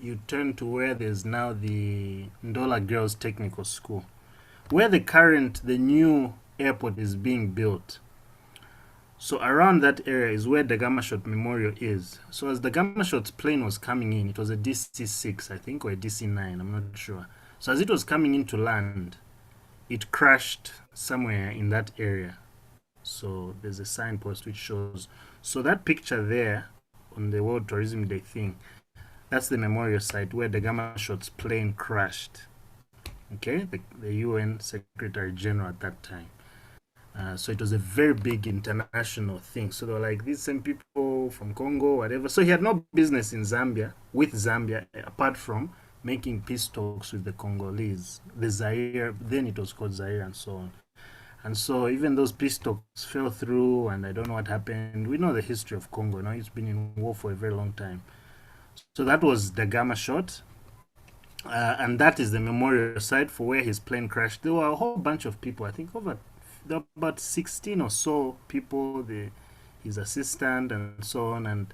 you turn to where there's now the Ndola Girls Technical School, where the new airport is being built. So around that area is where the Gamashot Memorial is. So as the Gamashot's plane was coming in, it was a DC-6, I think, or a DC-9, I'm not sure. So as it was coming in to land, it crashed somewhere in that area. So there's a signpost which shows. So that picture there on the World Tourism Day thing, that's the memorial site where the Gamashot's plane crashed. Okay, the UN Secretary General at that time. So it was a very big international thing. So they were like, these same people from Congo, whatever. So he had no business in Zambia, with Zambia, apart from making peace talks with the Congolese, the Zaire, then it was called Zaire and so on. And so even those peace talks fell through, and I don't know what happened. We know the history of Congo. Now it's been in war for a very long time. So that was the Gamashot. And that is the memorial site for where his plane crashed. There were a whole bunch of people, I think there were about 16 or so people, his assistant and so on, and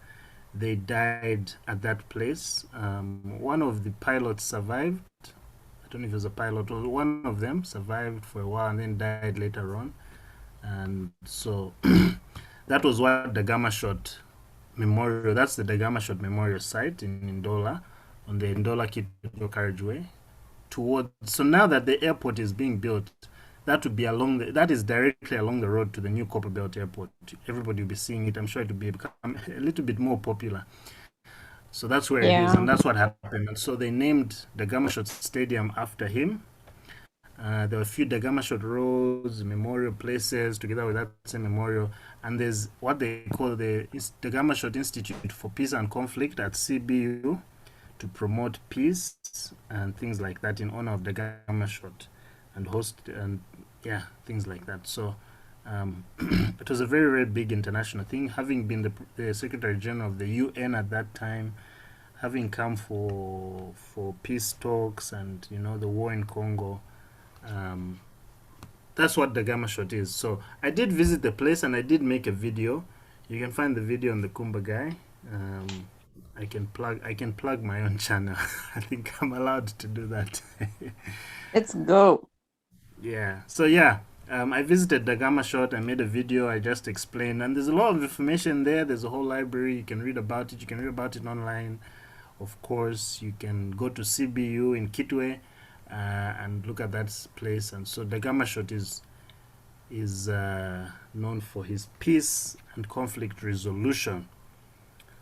they died at that place. One of the pilots survived. I don't know if he was a pilot, or one of them survived for a while and then died later on. And so that was what the Gamashot Memorial, that's the Gamashot Memorial site in Ndola, on the Ndola Kitwe carriageway. So now that the airport is being built, that is directly along the road to the new Copperbelt Airport. Everybody will be seeing it. I'm sure it will become a little bit more popular. So that's where it is, and that's what happened. And so they named the Gamashot Stadium after him. There were a few Gamashot roads, memorial places, together with that same memorial. And there's what they call the Gamashot Institute for Peace and Conflict at CBU to promote peace and things like that in honor of the Gamashot and host and things like that. So it was a very, very big international thing, having been the Secretary General of the UN at that time, having come for peace talks and the war in Congo. That's what the Gamashot is. So I did visit the place and I did make a video. You can find the video on the Kumba Guy. I can plug my own channel. I think I'm allowed to do that. Let's go. Yeah. So I visited the Gamashot. I made a video. I just explained, and there's a lot of information there. There's a whole library. You can read about it. You can read about it online. Of course, you can go to CBU in Kitwe and look at that place. And so the Gamashot is known for his peace and conflict resolution.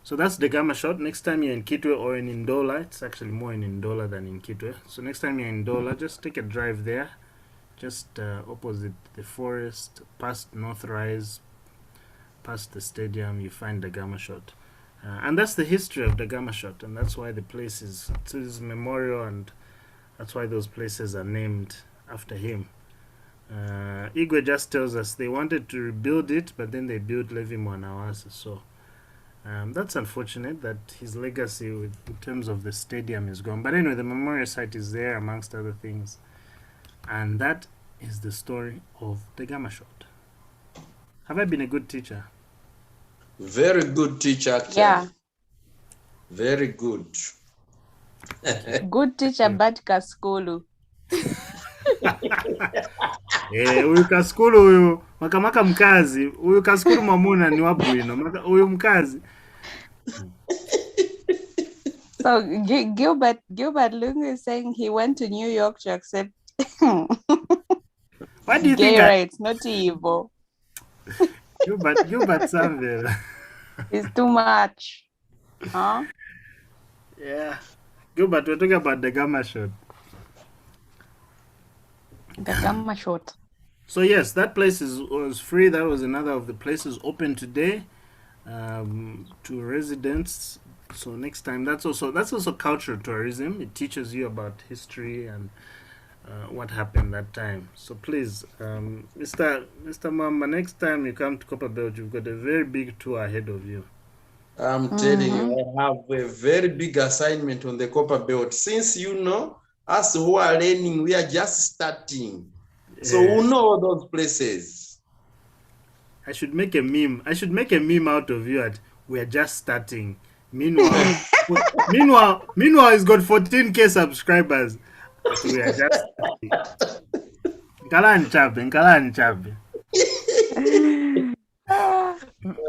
So that's the Gamashot. Next time you're in Kitwe or in Ndola, it's actually more in Ndola than in Kitwe. So next time you're in Ndola, just take a drive there, just opposite the forest, past North Rise, past the stadium, you find the Gamashot. And that's the history of the Gamashot, and that's why the place is his memorial, and that's why those places are named after him. Igwe just tells us they wanted to rebuild it, but then they built Levi Mwanawasa. So that's unfortunate that his legacy in terms of the stadium is gone. But anyway, the memorial site is there amongst other things. And that is the story of the Gamashot. Have I been a good teacher? Very good teacher, actually. Yeah. Very good. Good teacher, bad kaskulu. Huyu kaskulu huyu makamaka mkazi huyu kaskulu mamuna ni wabwino huyu mkazi. So Gilbert Lungu is saying he went to New York to accept What do you gay think? rights, not evil. Gilbert Samville. It's too much. Huh? Yeah. Gilbert, we're talking about the gamma shot. The gamma shot. So yes, that place was free. That was another of the places open today to residents. So next time, that's also cultural tourism. It teaches you about history and what happened that time. So please, Mr. Mamba, next time you come to Copperbelt, you've got a very big tour ahead of you. I'm telling you, I have a very big assignment on the Copperbelt. Since us who are learning, we are just starting. Yeah. So we know those places. I should make a meme. I should make a meme out of you at we are just starting. Meanwhile, he's got 14K subscribers. But we are just starting. Nkalani chape.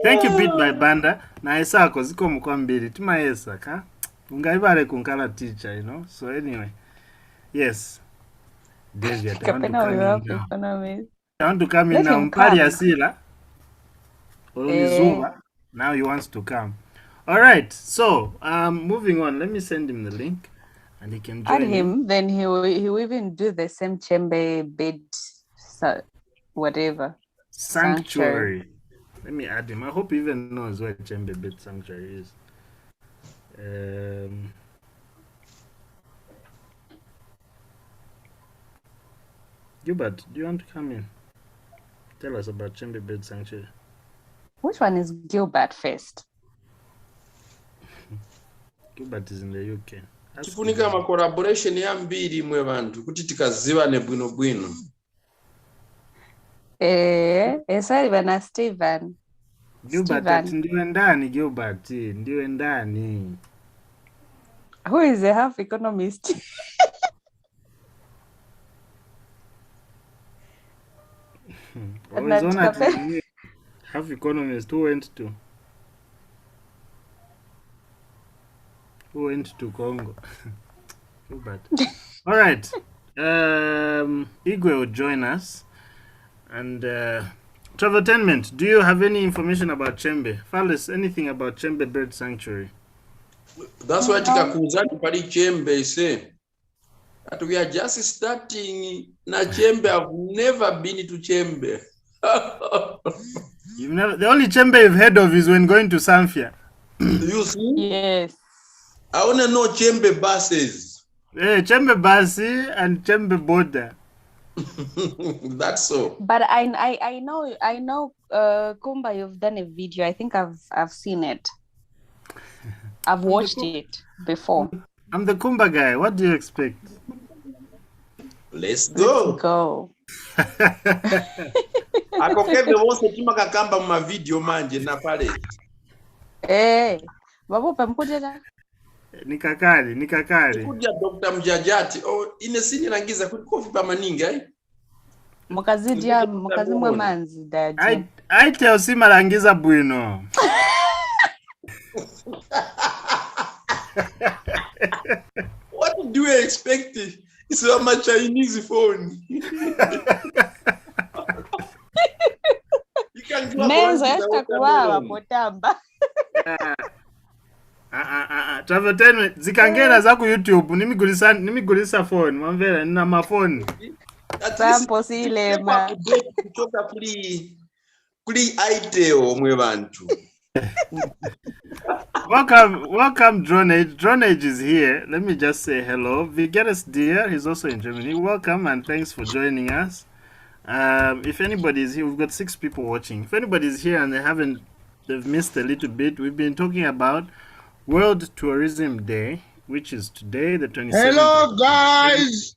Thank you, Beat by Banda. Na esako ziko mkwambili. Tima esaka. Ungaibare kunkala teacher, you know. So anyway. Yes. David, I want to come in now. I want to come in now. Mpari asila. Now he wants to come. All right. So, moving on. Let me send him the link, and he can join. Add him. Then he will even do the same chamber bed, whatever. Sanctuary. Let me add him. I hope he even knows where chamber bed sanctuary is. Gilbert, do you want to come in? Tell us about chamber bed sanctuary. Which one is Gilbert first? Gilbert is in the UK. Tifunika ma collaboration ya mbili mwe bantu kuti tikazibane bwino. Sorry bana Steven. Gilbert ndiwe ndani Gilbert, ndiwe ndani. Who is a half economist? Half economist who went to Congo. Gilbert. All right. Igwe will join us. And Traveltainment, do you have any information about Chembe? Fallis, anything about Chembe Bird Sanctuary? That's why tikakuzani pali Chembe say that we are just starting na Chembe. I've never been to Chembe. The only Chembe you've heard of is when going to Zambia. You see? Yes. I want to know Chembe buses. Yeah, Chembe buses and Chembe border. That's so. But I know Kumba, you've done a video. I think I've seen it. I've watched it before. I'm the Kumba guy. What do you expect? Let's go. Akokebe wose tima kakamba ma video manje na pale. Babu pamkuteta. Nikakali. Kuja Dr. Mjajati. Inesini rangiza kuliko vipa maninga mukazi mwe manzi daji. Aite osima rangiza bwino. What do you expect? It's a Chinese phone. You can go Traveltainment zikangena za ku YouTube nimigulisa phone mwamvera nina mafoni sampo silema kutoka kuli Aiteo mwe bantu. Welcome Dronage is here. Let me just say hello. Vigeres dear, he's also in Germany. Welcome and thanks for joining us. If anybody is here, we've got 6 people watching. If anybody is here and they've missed a little bit, we've been talking about World Tourism Day, which is today, the 27th. Hello, guys,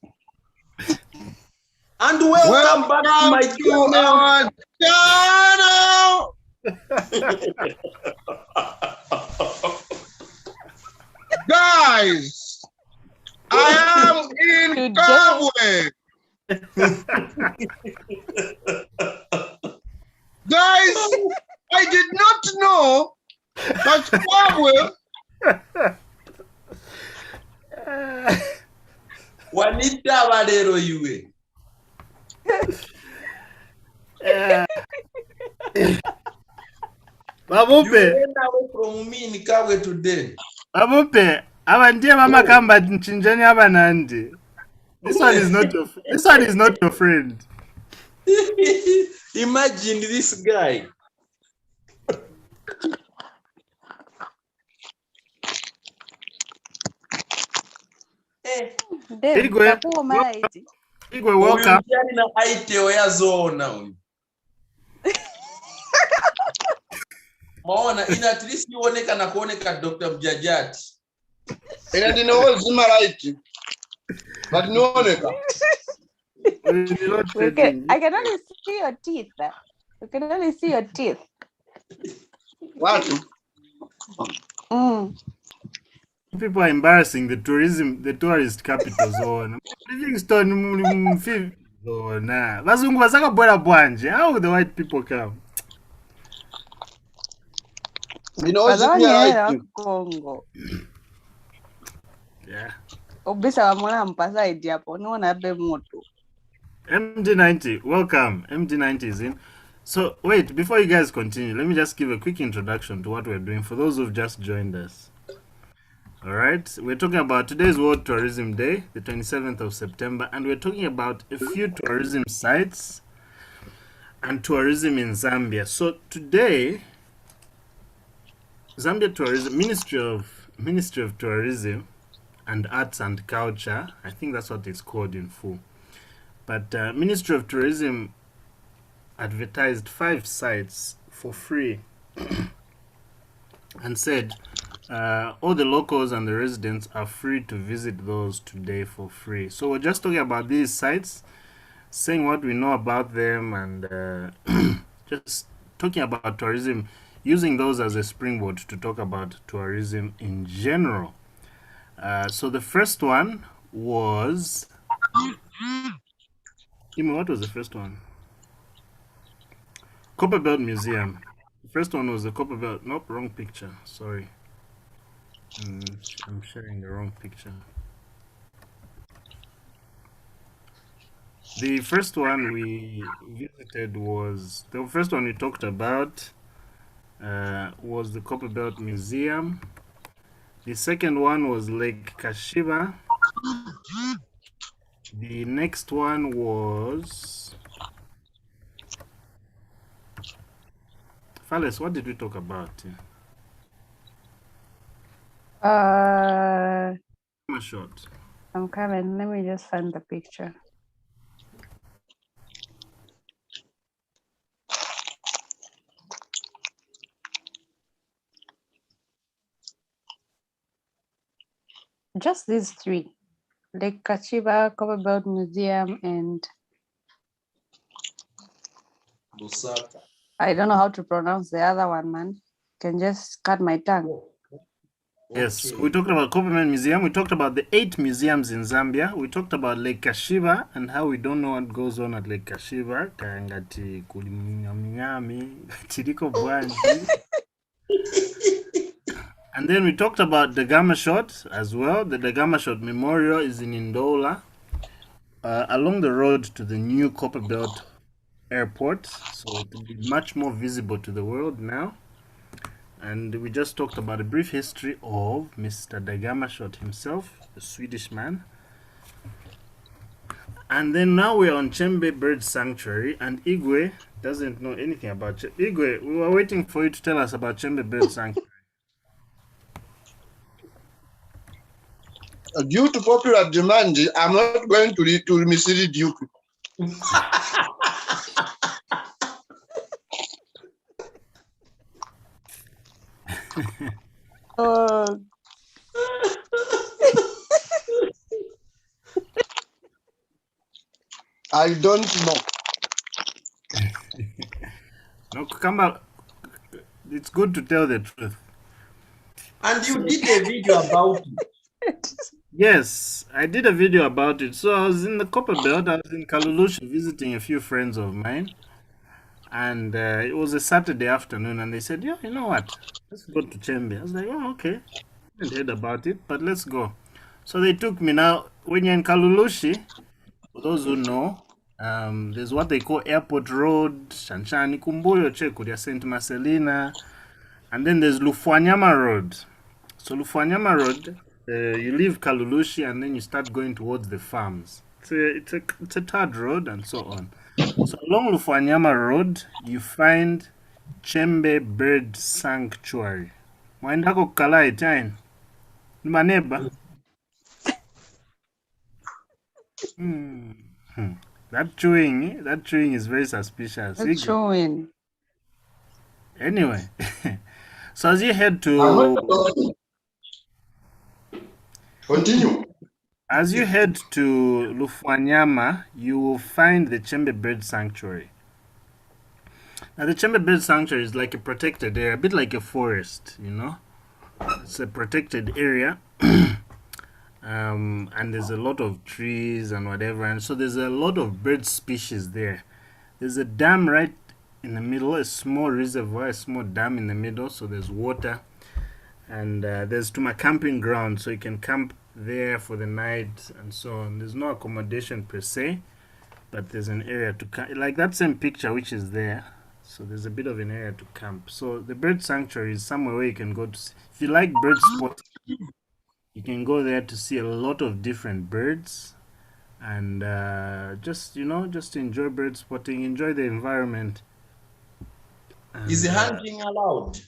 and welcome back to my channel. Guys, I am in Kabwe. Guys, I did not know that Kabwe. Wanita Valero Yue. Babupe. You went away from me in Kabwe today. Babupe, aba ndiye mama kamba nchinjani aba nandi. This one is not your friend. Imagine this guy. Igwe, welcome. Maona ina at least yuonekana kuoneka Dr. Mjajati. Ina dino zima right. But no oneka. I can only see your teeth. You can only see your teeth. What? People are embarrassing the tourist capital zone. Livingstone zone. Bazungu basaka bora bwanje. How the white people come? You know right. Congo. Yeah. Obisa wamona mpasa idi hapo. Nuona be moto. MD90, welcome. MD90 is in. So, wait, before you guys continue, let me just give a quick introduction to what we're doing for those who've just joined us. All right, we're talking about today's World Tourism Day, the 27th of September, and we're talking about a few tourism sites and tourism in Zambia. So today, Zambia Tourism Ministry of Tourism and Arts and Culture, I think that's what it's called in full. But Ministry of Tourism advertised 5 sites for free and said all the locals and the residents are free to visit those today for free. So we're just talking about these sites, saying what we know about them, and just talking about tourism, using those as a springboard to talk about tourism in general. So the first one was... what was the first one? Copperbelt Museum. The first one was the Copperbelt... Nope, wrong picture. Sorry. I'm sharing the wrong picture. The first one we visited was... The first one we talked about was the Copperbelt Museum. The second one was Lake Kashiva. The next one was... Fales, what did we talk about? Short. I'm coming. Let me just find the picture. Just these 3. Lake Kashiva, Copperbelt Museum, and Lusaka. I don't know how to pronounce the other one, man. Can just cut my tongue. Yes, we talked about Copperbelt Museum. We talked about the 8 museums in Zambia. We talked about Lake Kashiva and how we don't know what goes on at Lake Kashiva. And then we talked about the Gama Shot as well. The Gama Shot Memorial is in Ndola, along the road to the new Copperbelt Airport. So it will be much more visible to the world now. And we just talked about a brief history of Mr. Dagama Shot himself, a Swedish man. And then now we're on Chembe Bird Sanctuary, and Igwe doesn't know anything about Chembe. Igwe, we were waiting for you to tell us about Chembe Bird Sanctuary. Due to popular demand, I'm not going to mislead you. I don't know. No, come back. it's good to tell the truth. And you did a video about it. Yes, I did a video about it. So I was in the Copper Belt. I was in Kalulushi visiting a few friends of mine, and it was a Saturday afternoon. And they said, "Yeah, you know what? Let's go to Chembe." I was like, "Oh, okay. I haven't heard about it, but let's go." So they took me. Now, when you're in Kalulushi, for those who know, there's what they call Airport Road, Shanshani, Kumbuyo, Chekuria, St. Marcelina, and then there's Lufwanyama Road. So Lufwanyama Road, you leave Kalulushi and then you start going towards the farms. It's a third road and so on. So along Lufwanyama Road, you find Chembe Bird Sanctuary. Mwendako kukala time. Ni maneba. That chewing is very suspicious. That's chewing. Anyway, so as you head I'm not to talking. Continue. as you head to Lufwanyama, you will find the Chembe Bird Sanctuary. Now, the Chembe Bird Sanctuary is like a protected area, a bit like a forest, you know. It's a protected area, and there's a lot of trees and whatever, and so there's a lot of bird species there. There's a dam right in the middle, a small reservoir, a small dam in the middle, so there's water, and there's Tuma camping ground, so you can camp there for the night and so on. There's no accommodation per se, but there's an area to camp, like that same picture which is there. So there's a bit of an area to camp. So the bird sanctuary is somewhere where you can go to see. If you like bird spotting, you can go there to see a lot of different birds, and just enjoy bird spotting, enjoy the environment. And, Is hunting allowed?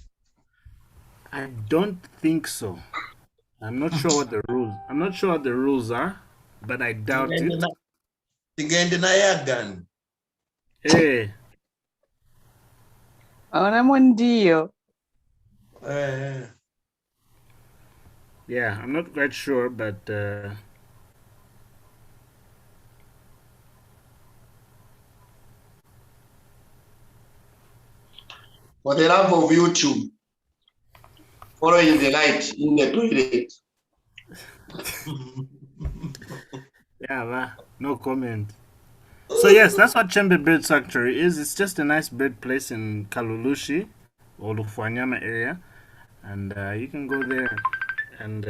I don't think so. I'm not sure what the rules. I'm not sure what the rules are, but I doubt it. Hey, Ahora mundio. yeah, I'm not quite sure, but For the love of YouTube, following the light in the toilet. yeah, no comment. So yes, that's what Chembe Bird Sanctuary is. It's just a nice bird place in Kalulushi or Lufwanyama area, and you can go there and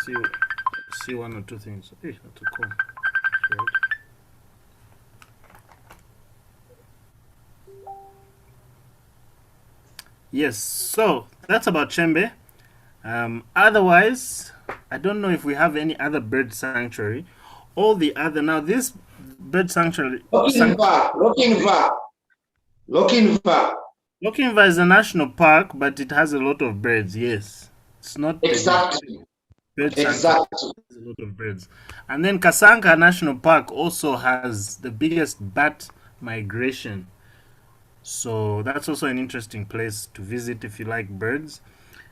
see one or two things. Hey, that's a cool. Yes, so that's about Chembe. Otherwise, I don't know if we have any other bird sanctuary. All the other now this bird sanctuary. Lokinva Lokinva is a national park, but it has a lot of birds. Yes, it's not exactly. Bird sanctuary. There's a lot of birds. And then Kasanka National Park also has the biggest bat migration. So that's also an interesting place to visit if you like birds.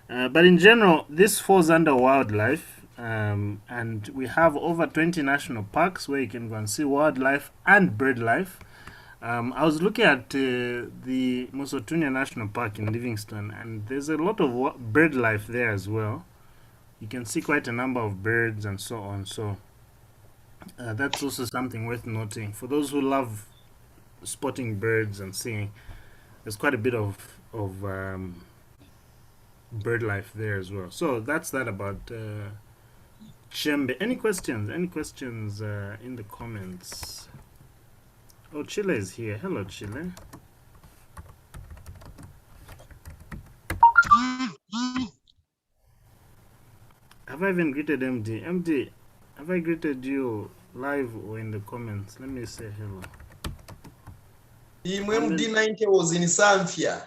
But in general, this falls under wildlife, and we have over 20 national parks where you can go and see wildlife and bird life. I was looking at the Mosotunya National Park in Livingstone, and there's a lot of bird life there as well. You can see quite a number of birds and so on. So that's also something worth noting. For those who love spotting birds and seeing, there's quite a bit of bird life there as well. So that's that about Chembe. Any questions? Any questions in the comments? Oh, Chile is here. Hello, Chile. Have I even greeted MD? MD, have I greeted you live or in the comments? Let me say hello. MD90 was in Zambia.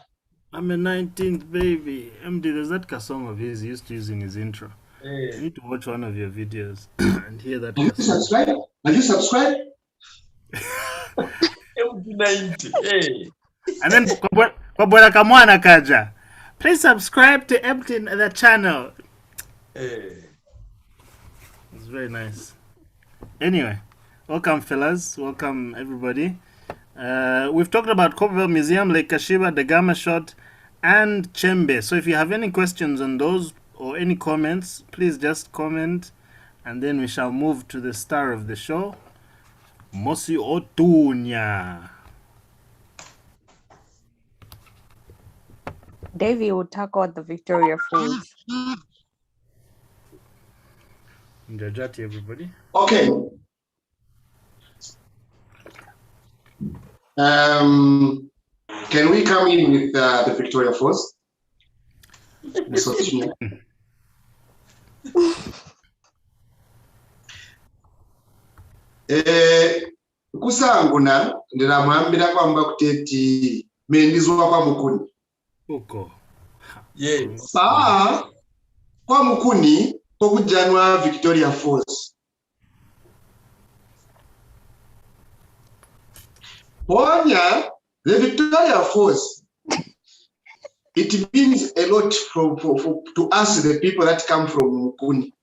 I'm a 19th baby. MD, there's that song of his he used to use in his intro. I need to watch one of your videos and hear that. Have you subscribed? Have you subscribed? MD90. Hey. And then Kwabwela Kamwana Kaja. Please subscribe to MD the channel. Hey. It's very nice. Anyway, welcome fellas. Welcome everybody. We've talked about Copperville Museum, Lake Kashiva, the Gamma Shot, and Chembe. So if you have any questions on those or any comments, please just comment, and then we shall move to the star of the show, Mosi Otunya. Davey will tackle the Victoria Falls. Njajati, everybody. Okay. Can we come in with the Victoria Falls? Kusanguna ndiramhambira kwamba kuteti mendizwa kwa Mukuni. Uko. Yes. Kwa Mukuni kokujanwa Victoria Falls. Ponya, the Victoria Falls, it means a lot to us, the people that come from Mukuni.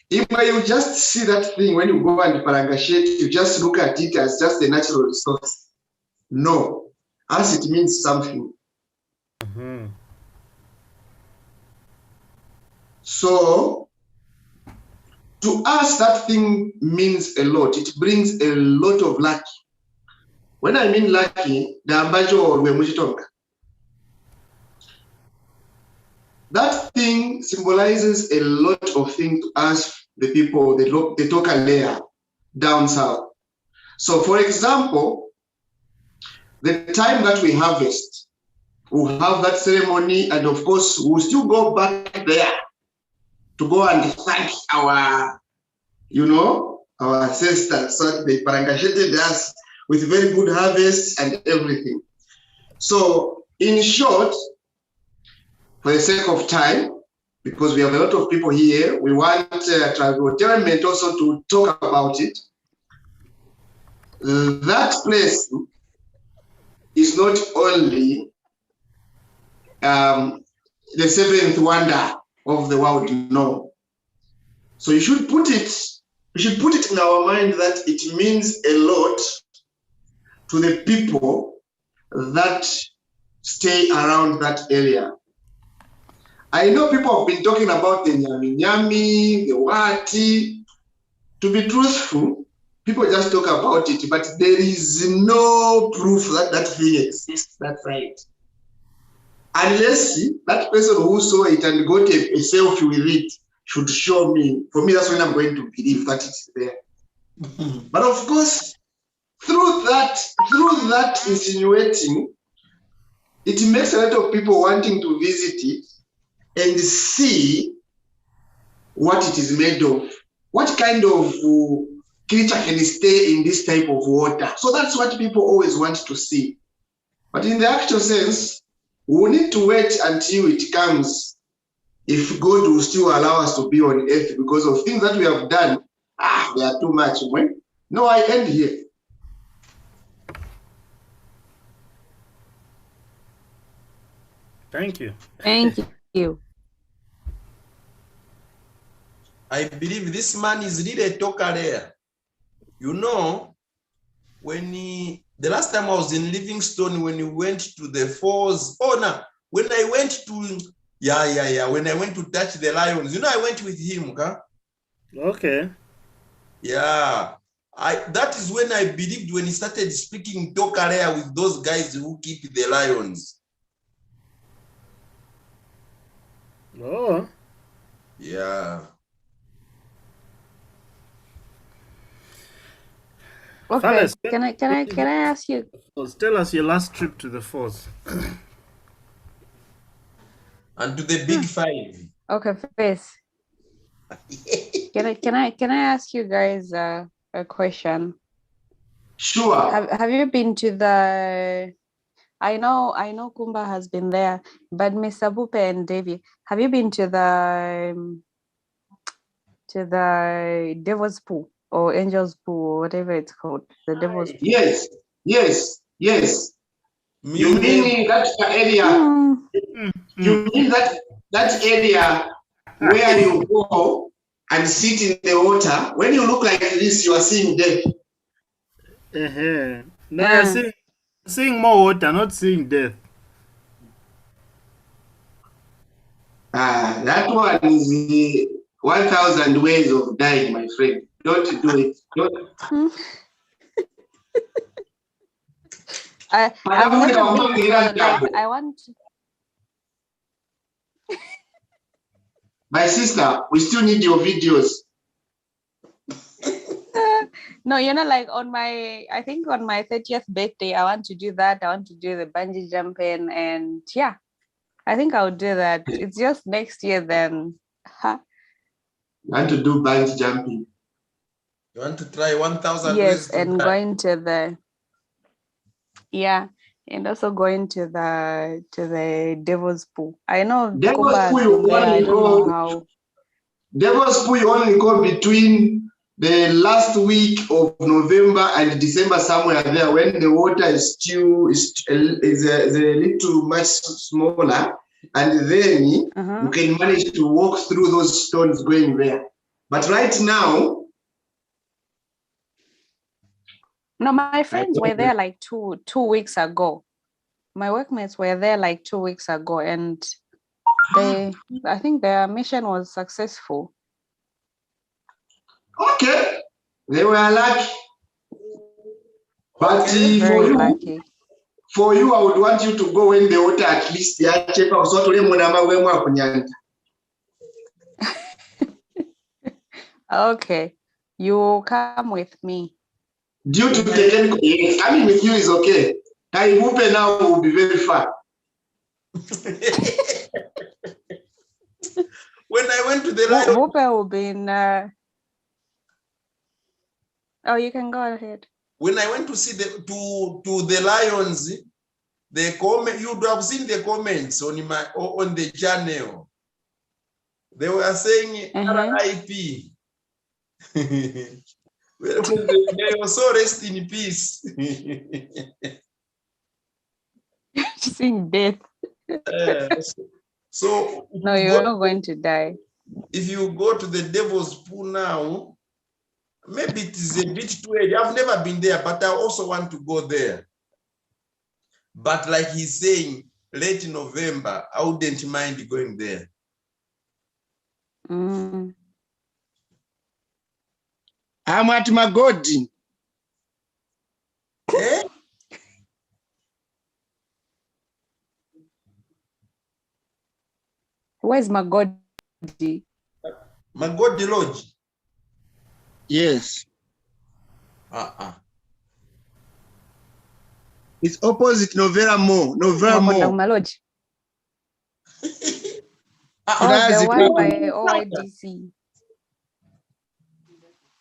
If you just see that thing when you go and Parangashate, you just look at it as just a natural resource. No, as it means something. Mm-hmm. So, to us, that thing means a lot. It brings a lot of luck. When I mean lucky, that thing symbolizes a lot of things to us, the people, the Toka layer down south. So, for example, the time that we harvest, we'll have that ceremony, and of course, we'll still go back there to go and thank our, our ancestors. So they parangashated us with very good harvests and everything. So, in short, for the sake of time, because we have a lot of people here, we want Tribal Government also to talk about it. That place is not only the seventh wonder of the world, no. So you should put it in our mind that it means a lot to the people that stay around that area. I know people have been talking about the Nyami, the Wati. To be truthful, people just talk about it, but there is no proof that that thing exists, that right. Unless that person who saw it and got a selfie with it should show me. For me, that's when I'm going to believe that it's there. But of course, through that insinuating, it makes a lot of people wanting to visit it and see what it is made of. What kind of creature can stay in this type of water? So that's what people always want to see. But in the actual sense, we need to wait until it comes, if God will still allow us to be on earth, because of things that we have done. They are too much. No, I end here. Thank you. Thank you. I believe this man is really a talker there. When the last time I was in Livingstone, when we went to the falls, when I went to, when I went to touch the lions, I went with him, huh? Okay. Yeah. That is when I believed, when he started speaking Tokarea with those guys who keep the lions. Oh. Yeah. Okay. Fellas, Can I ask you? Tell us your last trip to the falls. And to the big five. Okay, Face. Can I ask you guys a question? Sure. Have you been to the? I know Kumba has been there, but Mr. Bupe and Davy, have you been to the Devil's Pool or Angel's Pool or whatever it's called? The Devil's Pool. Yes. You mean that area? You mean that area where you go and sit in the water? When you look like this, you are seeing death. Now Seeing more water, not seeing death. That one is the 1,000 ways of dying, my friend. Don't do it. Don't. I've never been, so like I want. My sister, we still need your videos. No, like I think on my 30th birthday, I want to do that. I want to do the bungee jumping, and yeah, I think I'll do that. It's just next year then. You want to do bungee jumping? You want to try 1,000 yes, ways to and die. going to the and also going to the Devil's Pool. I know Devil's Kumba has Pool been there. I don't know how. Devil's Pool you only go between the last week of November and December, somewhere there, when the water is still is a little much smaller, and then you can manage to walk through those stones going there. But right now, no, my friends were there like two weeks ago. My workmates were there like 2 weeks ago, and I think their mission was successful. Okay, they were lucky. But very lucky. For you, I would want you to go when the water at least check out. So okay, you come with me. Due to technical, yes, coming with you is okay. Kaivupe now will be very far. When I went to the lion, Vupe will be in. Oh, you can go ahead. When I went to see the lions, the comment, you would have seen the comments on the channel. They were saying RIP. They also rest in peace. Seeing death. So no, you're not going to die. If you go to the Devil's Pool now, maybe it is a bit too early. I've never been there, but I also want to go there. But like he's saying, late November, I wouldn't mind going there. I'm at Magodi. Eh? Where's Magodi? Magodi Lodge? Yes. It's opposite Novera Mall. Novera Mall. Lodge. The one by OIDC.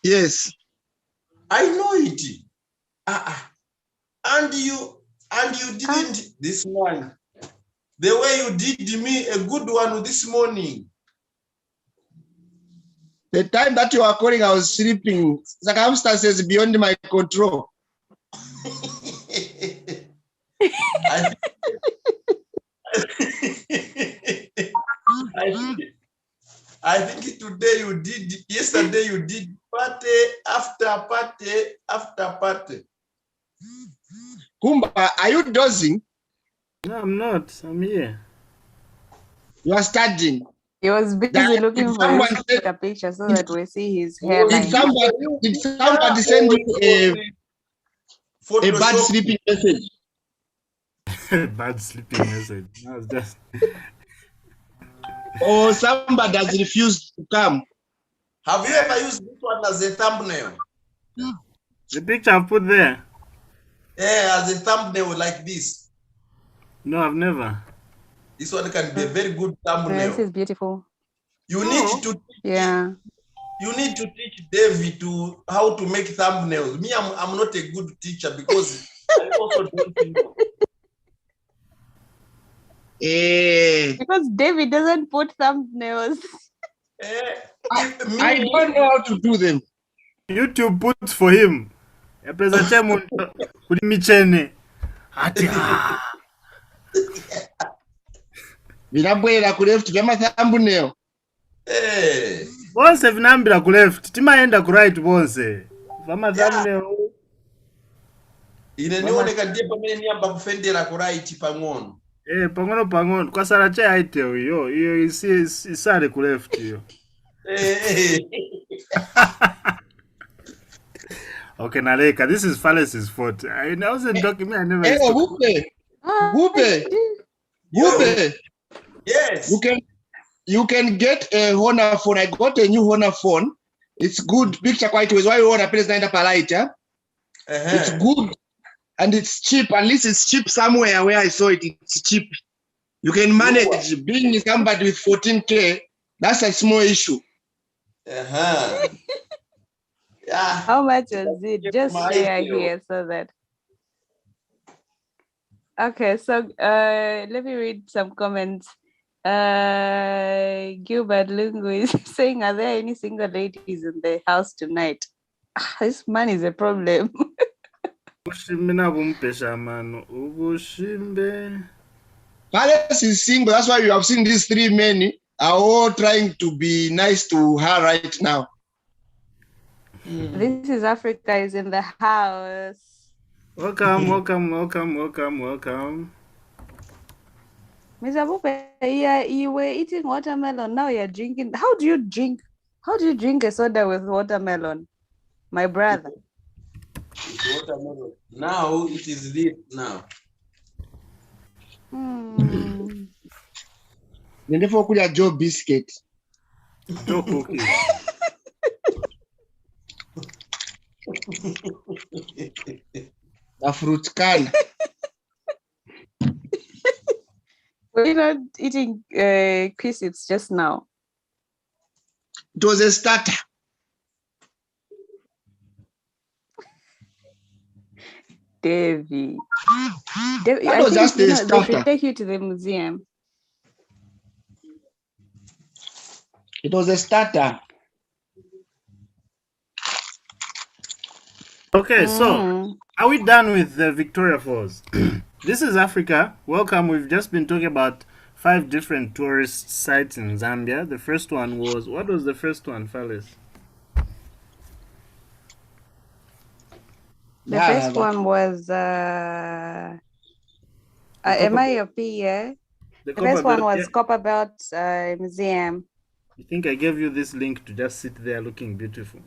Yes. I know it. And you didn't this morning. The way you did me a good one this morning. The time that you are calling, I was sleeping. Circumstances beyond my control. I think today you did, yesterday you did party after party after party. Kumba, are you dozing? No, I'm not. I'm here. You are studying. He was busy looking for his picture so that we see his hairline. Did somebody send you a bad sleeping message? Bad sleeping message. No, it's just... Or somebody has refused to come. Have you ever used this one as a thumbnail? The picture I've put there? Yeah, as a thumbnail like this. No, I've never. This one can be a very good thumbnail. This is beautiful. You need to you need to teach David to how to make thumbnails. Me, I'm not a good teacher because I also don't know. Because David doesn't put thumbnails. I don't know how to do them. YouTube puts for him. Vinabwera ku left vyama thumbnail. Bonse vinambira ku left timaenda ku right bonse. Vama thumbnail. Ine nioneka ndiye pamene niyamba kufendera kuraiti pang'ono. Pang'ono kwasala chaite iyo isale ku left iyo. Okay, Naleka, this is Fallis's fault. I wasn't talking. I never. Hey, Whoope. Yes. You can get a Honor phone. I got a new Honor phone. It's good. Picture quality was why you want to place the light. It's good and it's cheap. At least it's cheap somewhere where I saw it. It's cheap. You can manage being somebody with 14K. That's a small issue. Yeah. How much is it? Just share here so that. Okay, so let me read some comments. Gilbert Lungu is saying, are there any single ladies in the house tonight? This man is a problem. Palace is single. That's why you have seen these three men are all trying to be nice to her right now. This is Africa is in the house. Welcome. Mr. Bupe, you were eating watermelon. Now you're drinking. How do you drink a soda with watermelon? My brother. It's watermelon. Now it is lit now. Therefore, could Joe biscuit. Joe cookie. A fruit can. We're not eating crisps just now. It was a starter. Davey. That was just a starter. They should take you to the museum. It was a starter. Okay, so are we done with the Victoria Falls? This is Africa. Welcome. We've just been talking about 5 different tourist sites in Zambia. The first one was, what was the first one, Fallis? The first one was MIOP, yeah? The first one was Copperbelt Museum. I think I gave you this link to just sit there looking beautiful.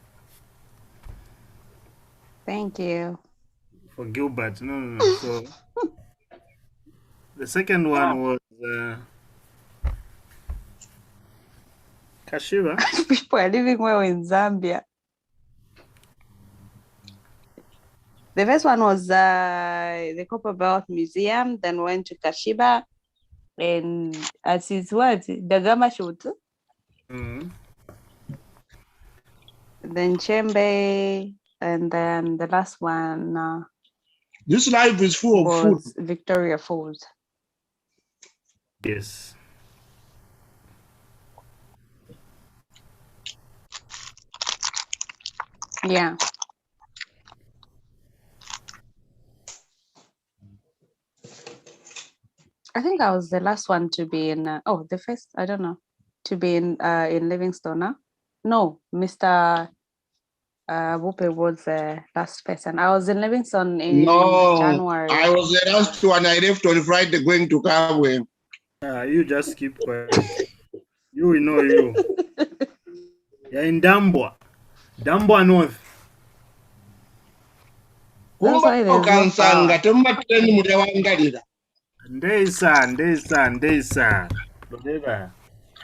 Thank you. For Gilbert. No. So the second one was Kashiva. People are living well in Zambia. The first one was the Copperbelt Museum, then went to Kashiva, and as his what? Dagama shoot. Then Chembe, and then the last one. This life is full of food. Victoria Falls. Yes. Yeah. I think I was the last one to be in. The first. I don't know. To be in Livingstone. Huh? No, Mr. Wupe was the last person. I was in Livingstone in January. I was the last one. I left on Friday going to Kabwe. You just keep quiet. You know you. You're in Dambwa North.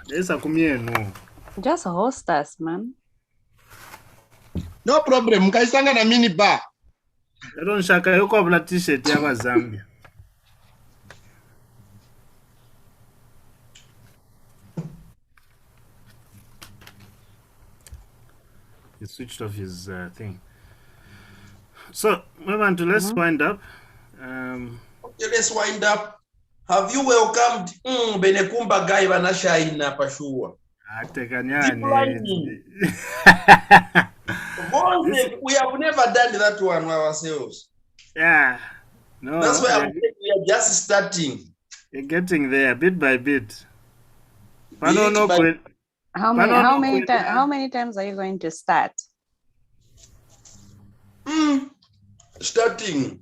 Ndesa kumienu. Just host us, man. No problem. Kaisanga na mini bar. I don't shaka yoko abla t-shirt ya Zambia. He switched off his thing. So, let's wind up. Okay, let's wind up. Have you welcomed Benekumba Guy Banashaina Pashua? We have never done that one ourselves. Yeah. No. That's why we are just starting. You're getting there bit by bit. How many times are you going to start? Starting.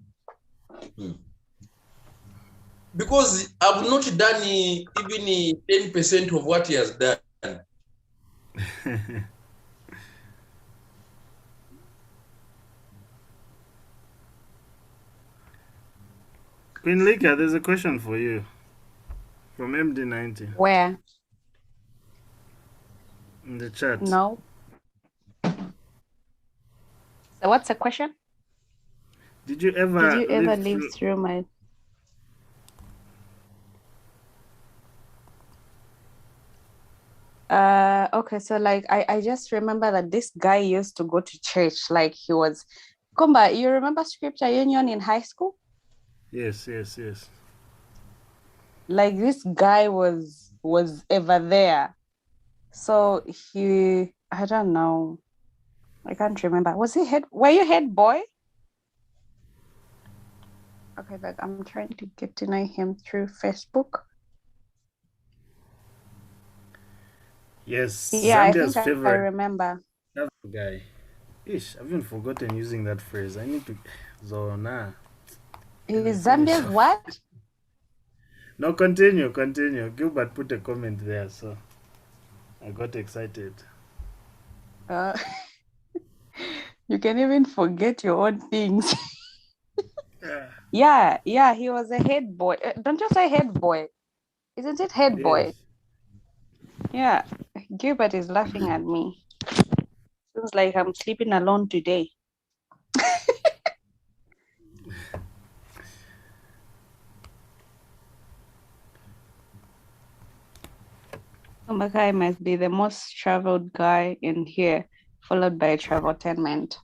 Because I've not done even 10% of what he has done. Queen Lika, there's a question for you from MD90. Where? In the chat. No. So what's the question? Did you ever live through my... Okay, so like I just remember that this guy used to go to church, like he was Kumba, you remember Scripture Union in high school? Yes. Like this guy was ever there. So I don't know. I can't remember. Were you head boy? Okay, like I'm trying to get to know him through Facebook. Yes. Yeah, Zambia's I think favorite I remember. guy. Ish, I've even forgotten using that phrase. I need to Zona. Is Zambia's what? No, continue. Gilbert put a comment there, so I got excited. You can even forget your own things. Yeah, he was a head boy. Don't you say head boy? Isn't it head boy? Yeah, Gilbert is laughing at me. Seems like I'm sleeping alone today. Makai must be the most traveled guy in here, followed by Traveltainment.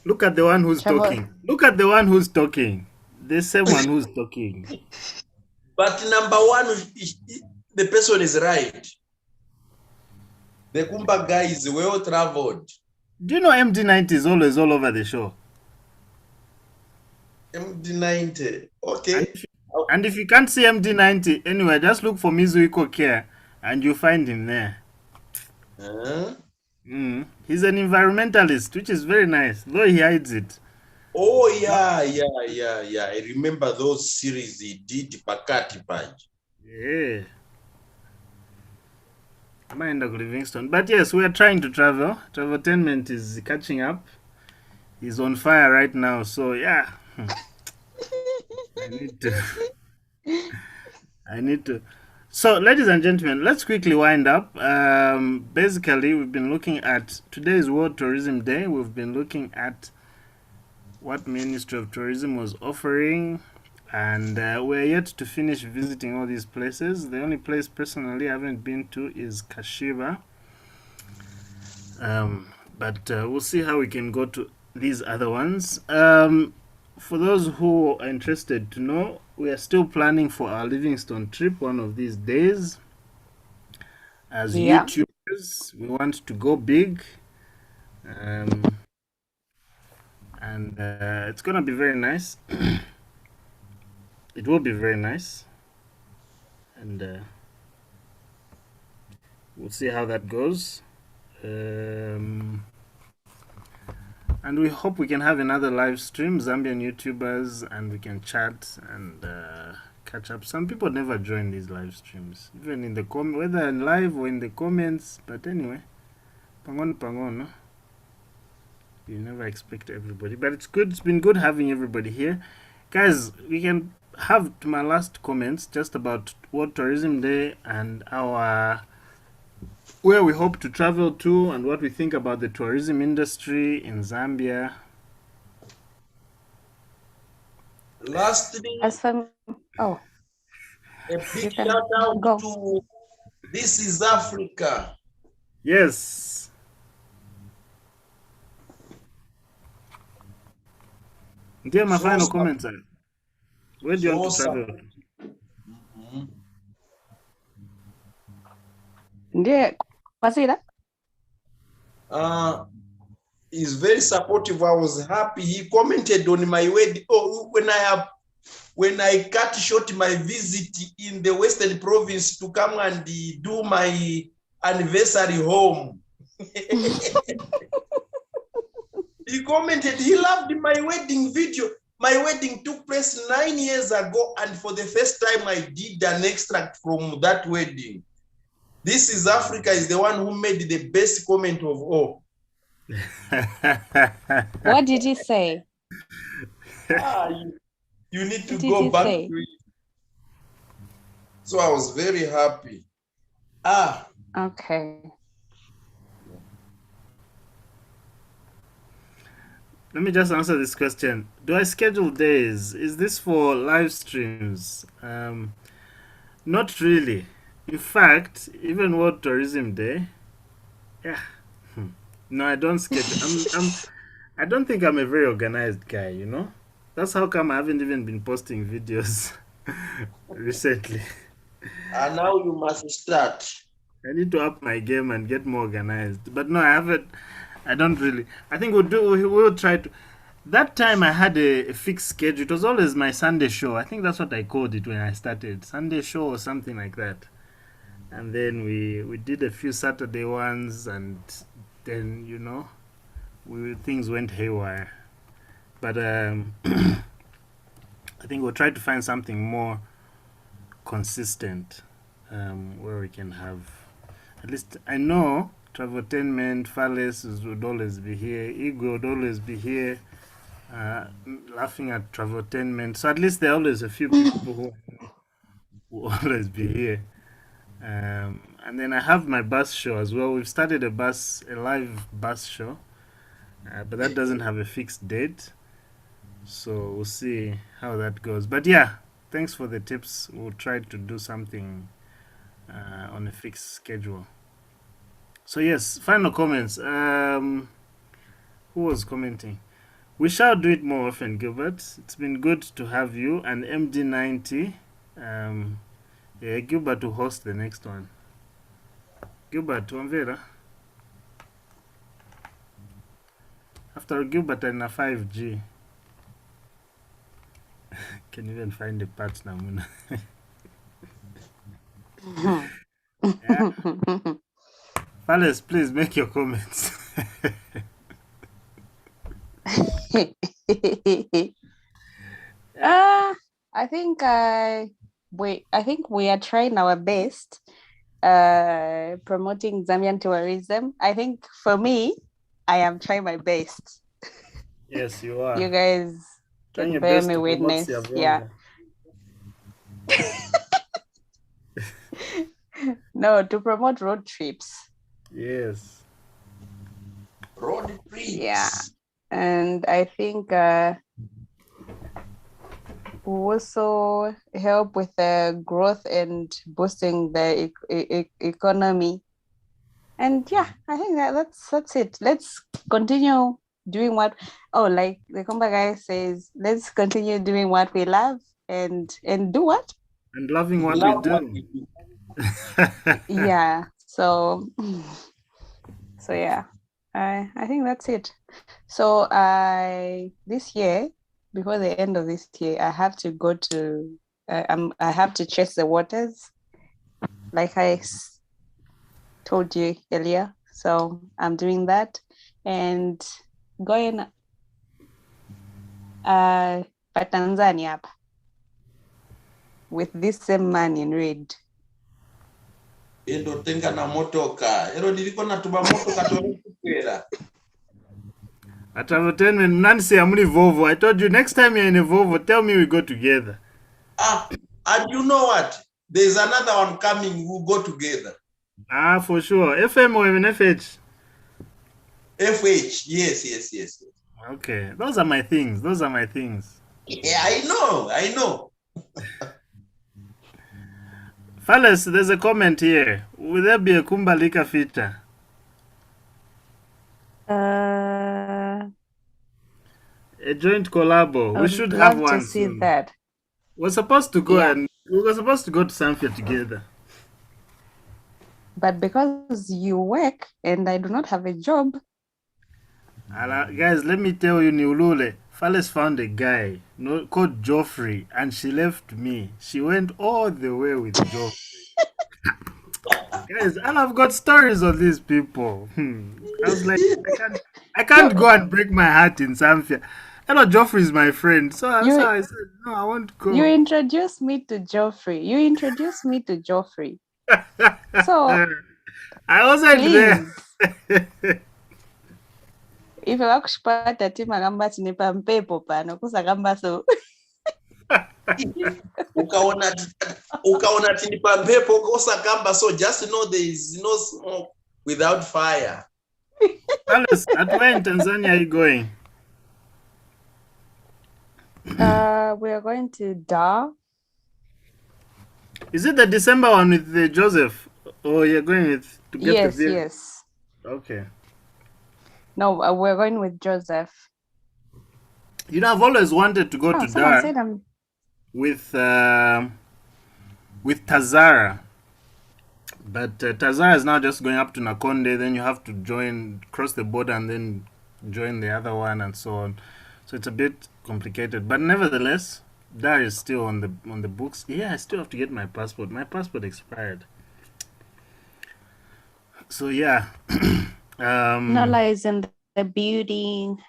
Look at the one who's talking. Look at the one who's talking. The same one who's talking. But number one, the person is right. The Kumba guy is well traveled. Do you know MD90 is always all over the show? MD90, okay. And if you can't see MD90 anyway, just look for Mizuiko Care and you find him there. He's an environmentalist, which is very nice, though he hides it. Oh, yeah. I remember those series he did, Pakati Page. Yeah. Mind of Livingston. But yes, we are trying to travel. Traveltainment is catching up. He's on fire right now, so yeah. I need to. So, ladies and gentlemen, let's quickly wind up. Basically, we've been looking at today's World Tourism Day. We've been looking at what Ministry of Tourism was offering, and we're yet to finish visiting all these places. The only place personally I haven't been to is Kashiva. But we'll see how we can go to these other ones. For those who are interested to know, we are still planning for our Livingstone trip one of these days. As YouTubers, we want to go big. And it's going to be very nice. It will be very nice. And we'll see how that goes. And we hope we can have another live stream, Zambian YouTubers, and we can chat and catch up. Some people never join these live streams, even in the whether in live or in the comments. But anyway, pangon, no? You never expect everybody, but it's good. It's been good having everybody here, guys. We can have to my last comments just about World Tourism Day and where we hope to travel to and what we think about the tourism industry in Zambia. Lastly, a big shout out to This is Africa. Yes. Dear, my final comments are, where do you want to travel? Yeah, what's it? He's very supportive. I was happy. He commented on my wedding. Oh, when I cut short my visit in the Western Province to come and do my anniversary home. He commented, he loved my wedding video. My wedding took place 9 years ago, and for the first time I did an extract from that wedding. This is Africa is the one who made the best comment of all. What did he say? You need to go back to it. So I was very happy. Okay. Let me just answer this question. Do I schedule days? Is this for live streams? Not really. In fact, even World Tourism Day, no, I don't schedule. I don't think I'm a very organized guy, you know? That's how come I haven't even been posting videos recently. And now you must start. I need to up my game and get more organized. But no, I haven't. I don't really. I think we'll try to. That time I had a fixed schedule. It was always my Sunday show. I think that's what I called it when I started. Sunday show or something like that. And then we did a few Saturday ones, and then, you know, things went haywire. But I think we'll try to find something more consistent, where we can have, at least I know Traveltainment, Fales would always be here, Ego would always be here, laughing at Traveltainment. So at least there are always a few people who will always be here. And then I have my bus show as well. We've started a live bus show, but that doesn't have a fixed date. So we'll see how that goes. But yeah, thanks for the tips. We'll try to do something on a fixed schedule. So yes, final comments. Who was commenting? We shall do it more often, Gilbert. It's been good to have you. And MD90. Yeah, Gilbert will host the next one. Gilbert, Wamvera. After Gilbert and a 5G. Can even find the part Namuna. Fales, please make your comments. I think we are trying our best promoting Zambian tourism. I think for me, I am trying my best. Yes, you are. You guys can bear me witness. Yeah. No, to promote road trips. Yes. Road trips. Yeah. And I think we also help with the growth and boosting the economy. And yeah, I think that's it. Let's continue doing like the Komba guy says, let's continue doing what we love and do what? And loving what we do. Yeah. So yeah, I think that's it. So this year, before the end of this year, I have to go to I have to chase the waters, like I told you earlier. So I'm doing that and going by Tanzania with this same man in red. Endo tenga na motoka. Ero niliko natuba motoka tukwera. At Traveltainment, Nancy, I'm in Volvo. I told you next time you're in a Volvo, tell me we go together. And you know what? There's another one coming. We'll go together. For sure. FM or even FH? FH, yes. Okay, those are my things. Yeah, I know. Fellas, there's a comment here. Will there be a Kumbalika feature? A joint collabo. We should have one. To see that. We're supposed to go to Zambia together. But because you work and I do not have a job. Guys, let me tell you, Niulule, Fales found a guy called Joffrey, and she left me. She went all the way with Joffrey. Guys, and I've got stories of these people. I was like, I can't go and break my heart in Zambia. Hello, Joffrey is my friend. So I said, no, I want to go. You introduced me to Joffrey. So I wasn't there. If vakushipata timakamba tine pampepo pano kusakamba so ukaona tini pampepo kusakamba so just know there is no smoke without fire. Alice, at where in Tanzania are you going? We are going to Dar. Is it the December one with Joseph? Or you're going with to get Yes, the vehicle? yes. Okay. No, we're going with Joseph. You know, I've always wanted to go to Dar with Tazara. But Tazara is now just going up to Nakonde, then you have to cross the border and then join the other one and so on. So it's a bit complicated. But nevertheless, Dar is still on the books. Yeah, I still have to get my passport. My passport expired. So yeah. Nola is in the building.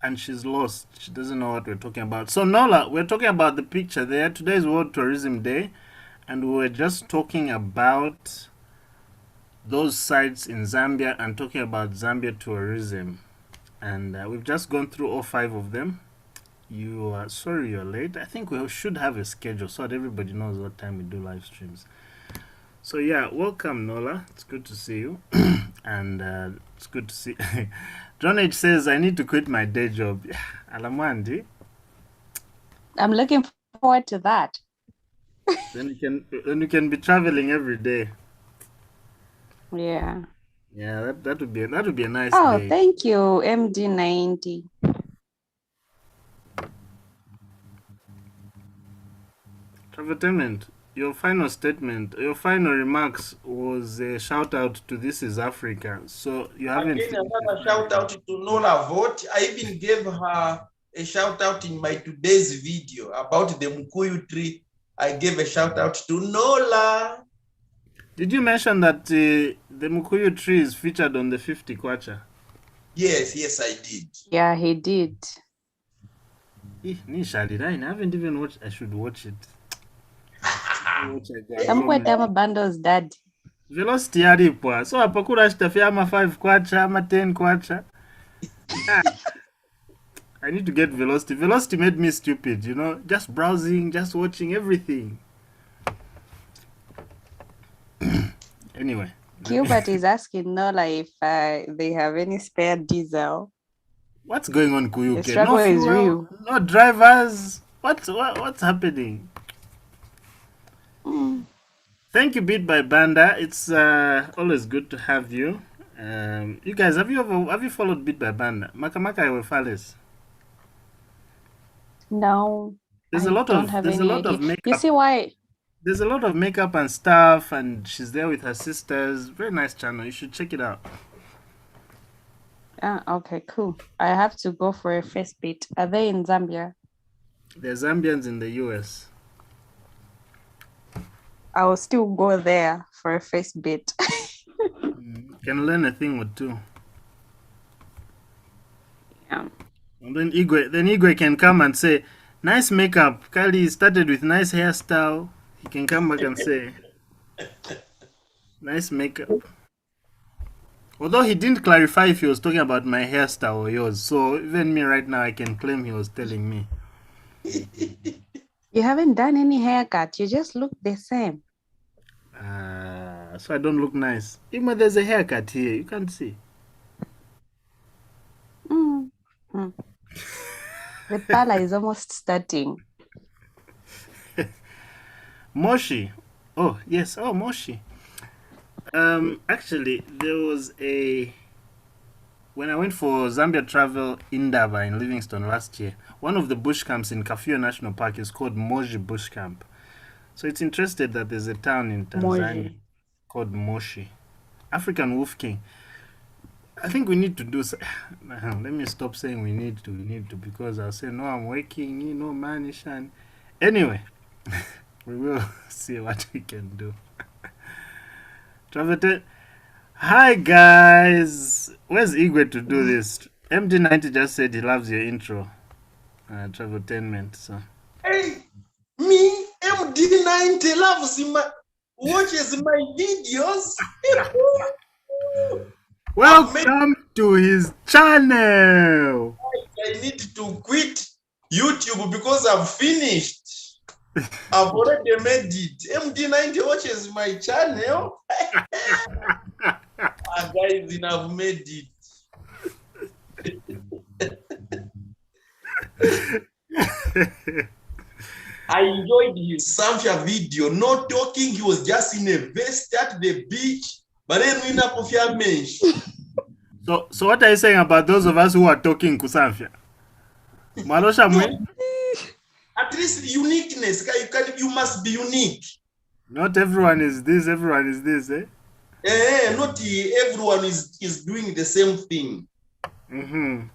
And she's lost. She doesn't know what we're talking about. So Nola, we're talking about the picture there. Today is World Tourism Day. And we were just talking about those sites in Zambia and talking about Zambia tourism. And we've just gone through all 5 of them. You are sorry you're late. I think we should have a schedule so that everybody knows what time we do live streams. So yeah, welcome Nola. It's good to see you. And it's good to see John H says I need to quit my day job. Alamwandi. I'm looking forward to that. Then you can be traveling every day. Yeah. Yeah, that would be a nice day. Oh, thank you, MD90. Traveltainment, your final remarks was a shout out to This Is Africa. So you haven't. Again, another shout out to Nola Vote. I even gave her a shout out in my today's video about the Mukuyu tree. I gave a shout out to Nola. Did you mention that the Mukuyu tree is featured on the 50 Kwacha? Yes, I did. Yeah, he did. I haven't even watched. I should watch it. Bundles, Dad. Velocity yaripwa. So apakura shitafia ama 5 Kwacha ama 10 Kwacha. I need to get Velocity. Velocity made me stupid, just browsing, just watching everything. Anyway. Gilbert is asking Nola if they have any spare diesel. What's going on, Kuyuke? The struggle is real. No drivers. What's happening? Thank you, Beat by Banda. It's always good to have you. You guys, have you followed Beat by Banda? Makamaka Iwefales. No. There's a lot of makeup. You see why? There's a lot of makeup and stuff, and she's there with her sisters. Very nice channel. You should check it out. Okay, cool. I have to go for a first beat. Are they in Zambia? They're Zambians in the US. I will still go there for a first beat. Can learn a thing or two. Yeah. And then Igwe can come and say, nice makeup. Kylie started with nice hairstyle. He can come back and say, nice makeup. Although he didn't clarify if he was talking about my hairstyle or yours. So even me right now, I can claim he was telling me. You haven't done any haircut. You just look the same. So I don't look nice. Even there's a haircut here. You can't see. The parlor is almost starting. Moshi. Oh, yes. Oh, Moshi. Actually, there was when I went for Zambia Travel Indaba in Livingstone last year, one of the bush camps in Kashiva National Park is called Moshi Bush Camp. So it's interesting that there's a town in Tanzania called Moshi. African Wolf King. I think we need to do. Let me stop saying we need to, because I'll say, no, I'm working, man, Ishan. Anyway, we will see what we can do. Hi, guys. Where's Igwe to do this? MD90 just said he loves your intro. Traveltainment. So. Hey, me, MD90 loves watches my videos. Welcome to his channel. I need to quit YouTube because I've finished. I've already made it. MD90 watches my channel. Guys, I've made it. I enjoyed his Zambia video. Not talking, he was just in a vest at the beach. But then we not mention. So what are you saying about those of us who are talking Kusamfia? Malosha mwe? At least uniqueness. You must be unique. Not everyone is this, everyone is this, eh? Not everyone is doing the same thing. Mm-hmm.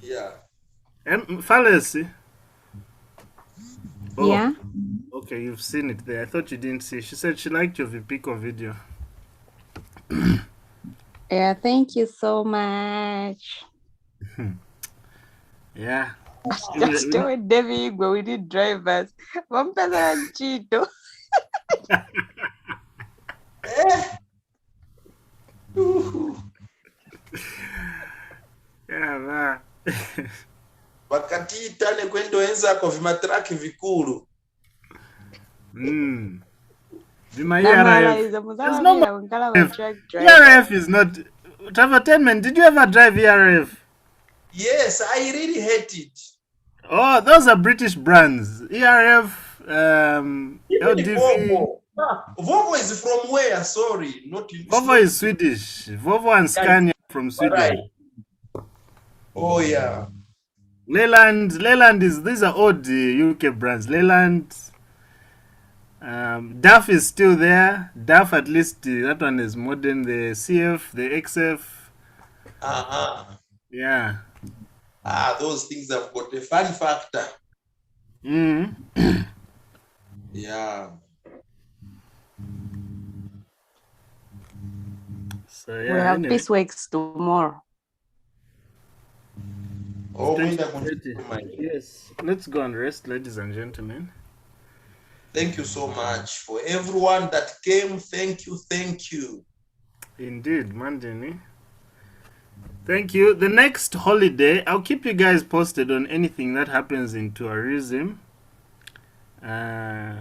Yeah. Fallacy. Oh. Yeah. Okay, you've seen it there. I thought you didn't see. She said she liked your Vipiko video. Yeah, thank you so much. Yeah. Just doing Devi Igwe, we did drivers. One person Chito. Yeah, man. Wakati tane kwendo enza kwa vimatraki vikulu. ERF is not Traveltainment. Did you ever drive ERF? Yes, I really hate it. Oh, those are British brands. ERF, LDV. Volvo is from where? Sorry, not in Volvo is Swedish. Volvo and Scania from Sweden. Right. Oh yeah. Leyland is, these are old UK brands. Leyland. DAF is still there. DAF, at least that one is modern. The CF, the XF. Yeah. Those things have got a fun factor. Yeah. So yeah, we have anyway. Peace Wakes tomorrow. Oh, yes. Let's go and rest, ladies and gentlemen. Thank you so much for everyone that came. Thank you. Indeed, Mandini. Thank you. The next holiday, I'll keep you guys posted on anything that happens in tourism. Does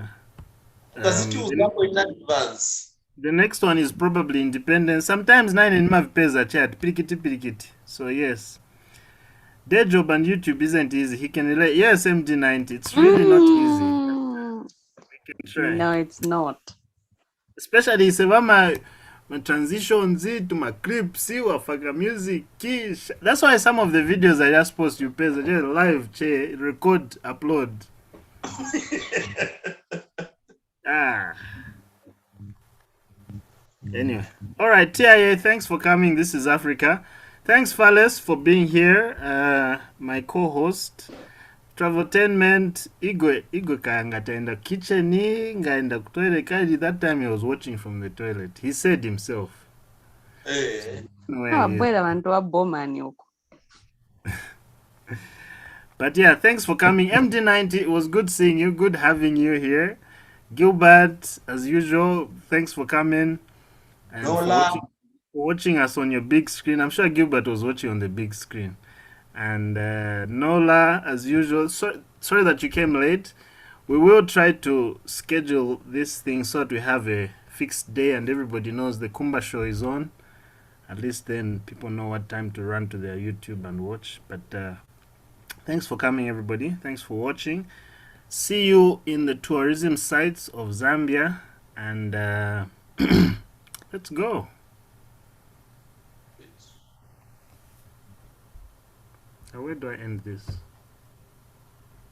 it use that in advance? The next one is probably Independence. Sometimes 9 and Mav pays a chat. Pirikiti. So yes. Day job and YouTube isn't easy. He can relate. Yes, MD90. It's really not easy. Try. No, it's not. Especially my transitions to my clips, wafaka music. That's why some of the videos I just post you pay just live, record, upload. Anyway, all right, TIA. Thanks for coming. This is Africa. Thanks, Falles, for being here. My co-host. Traveltainment, Igwe kaangata in the kitchen, in the toilet. That time he was watching from the toilet. He said himself. But yeah, thanks for coming. MD90, it was good seeing you. Good having you here. Gilbert, as usual, thanks for coming. And for watching us on your big screen. I'm sure Gilbert was watching on the big screen. And Nola, as usual, sorry that you came late. We will try to schedule this thing so that we have a fixed day and everybody knows the Kumba show is on. At least then people know what time to run to their YouTube and watch. But thanks for coming, everybody. Thanks for watching. See you in the tourism sites of Zambia. And let's go. Where do I end this?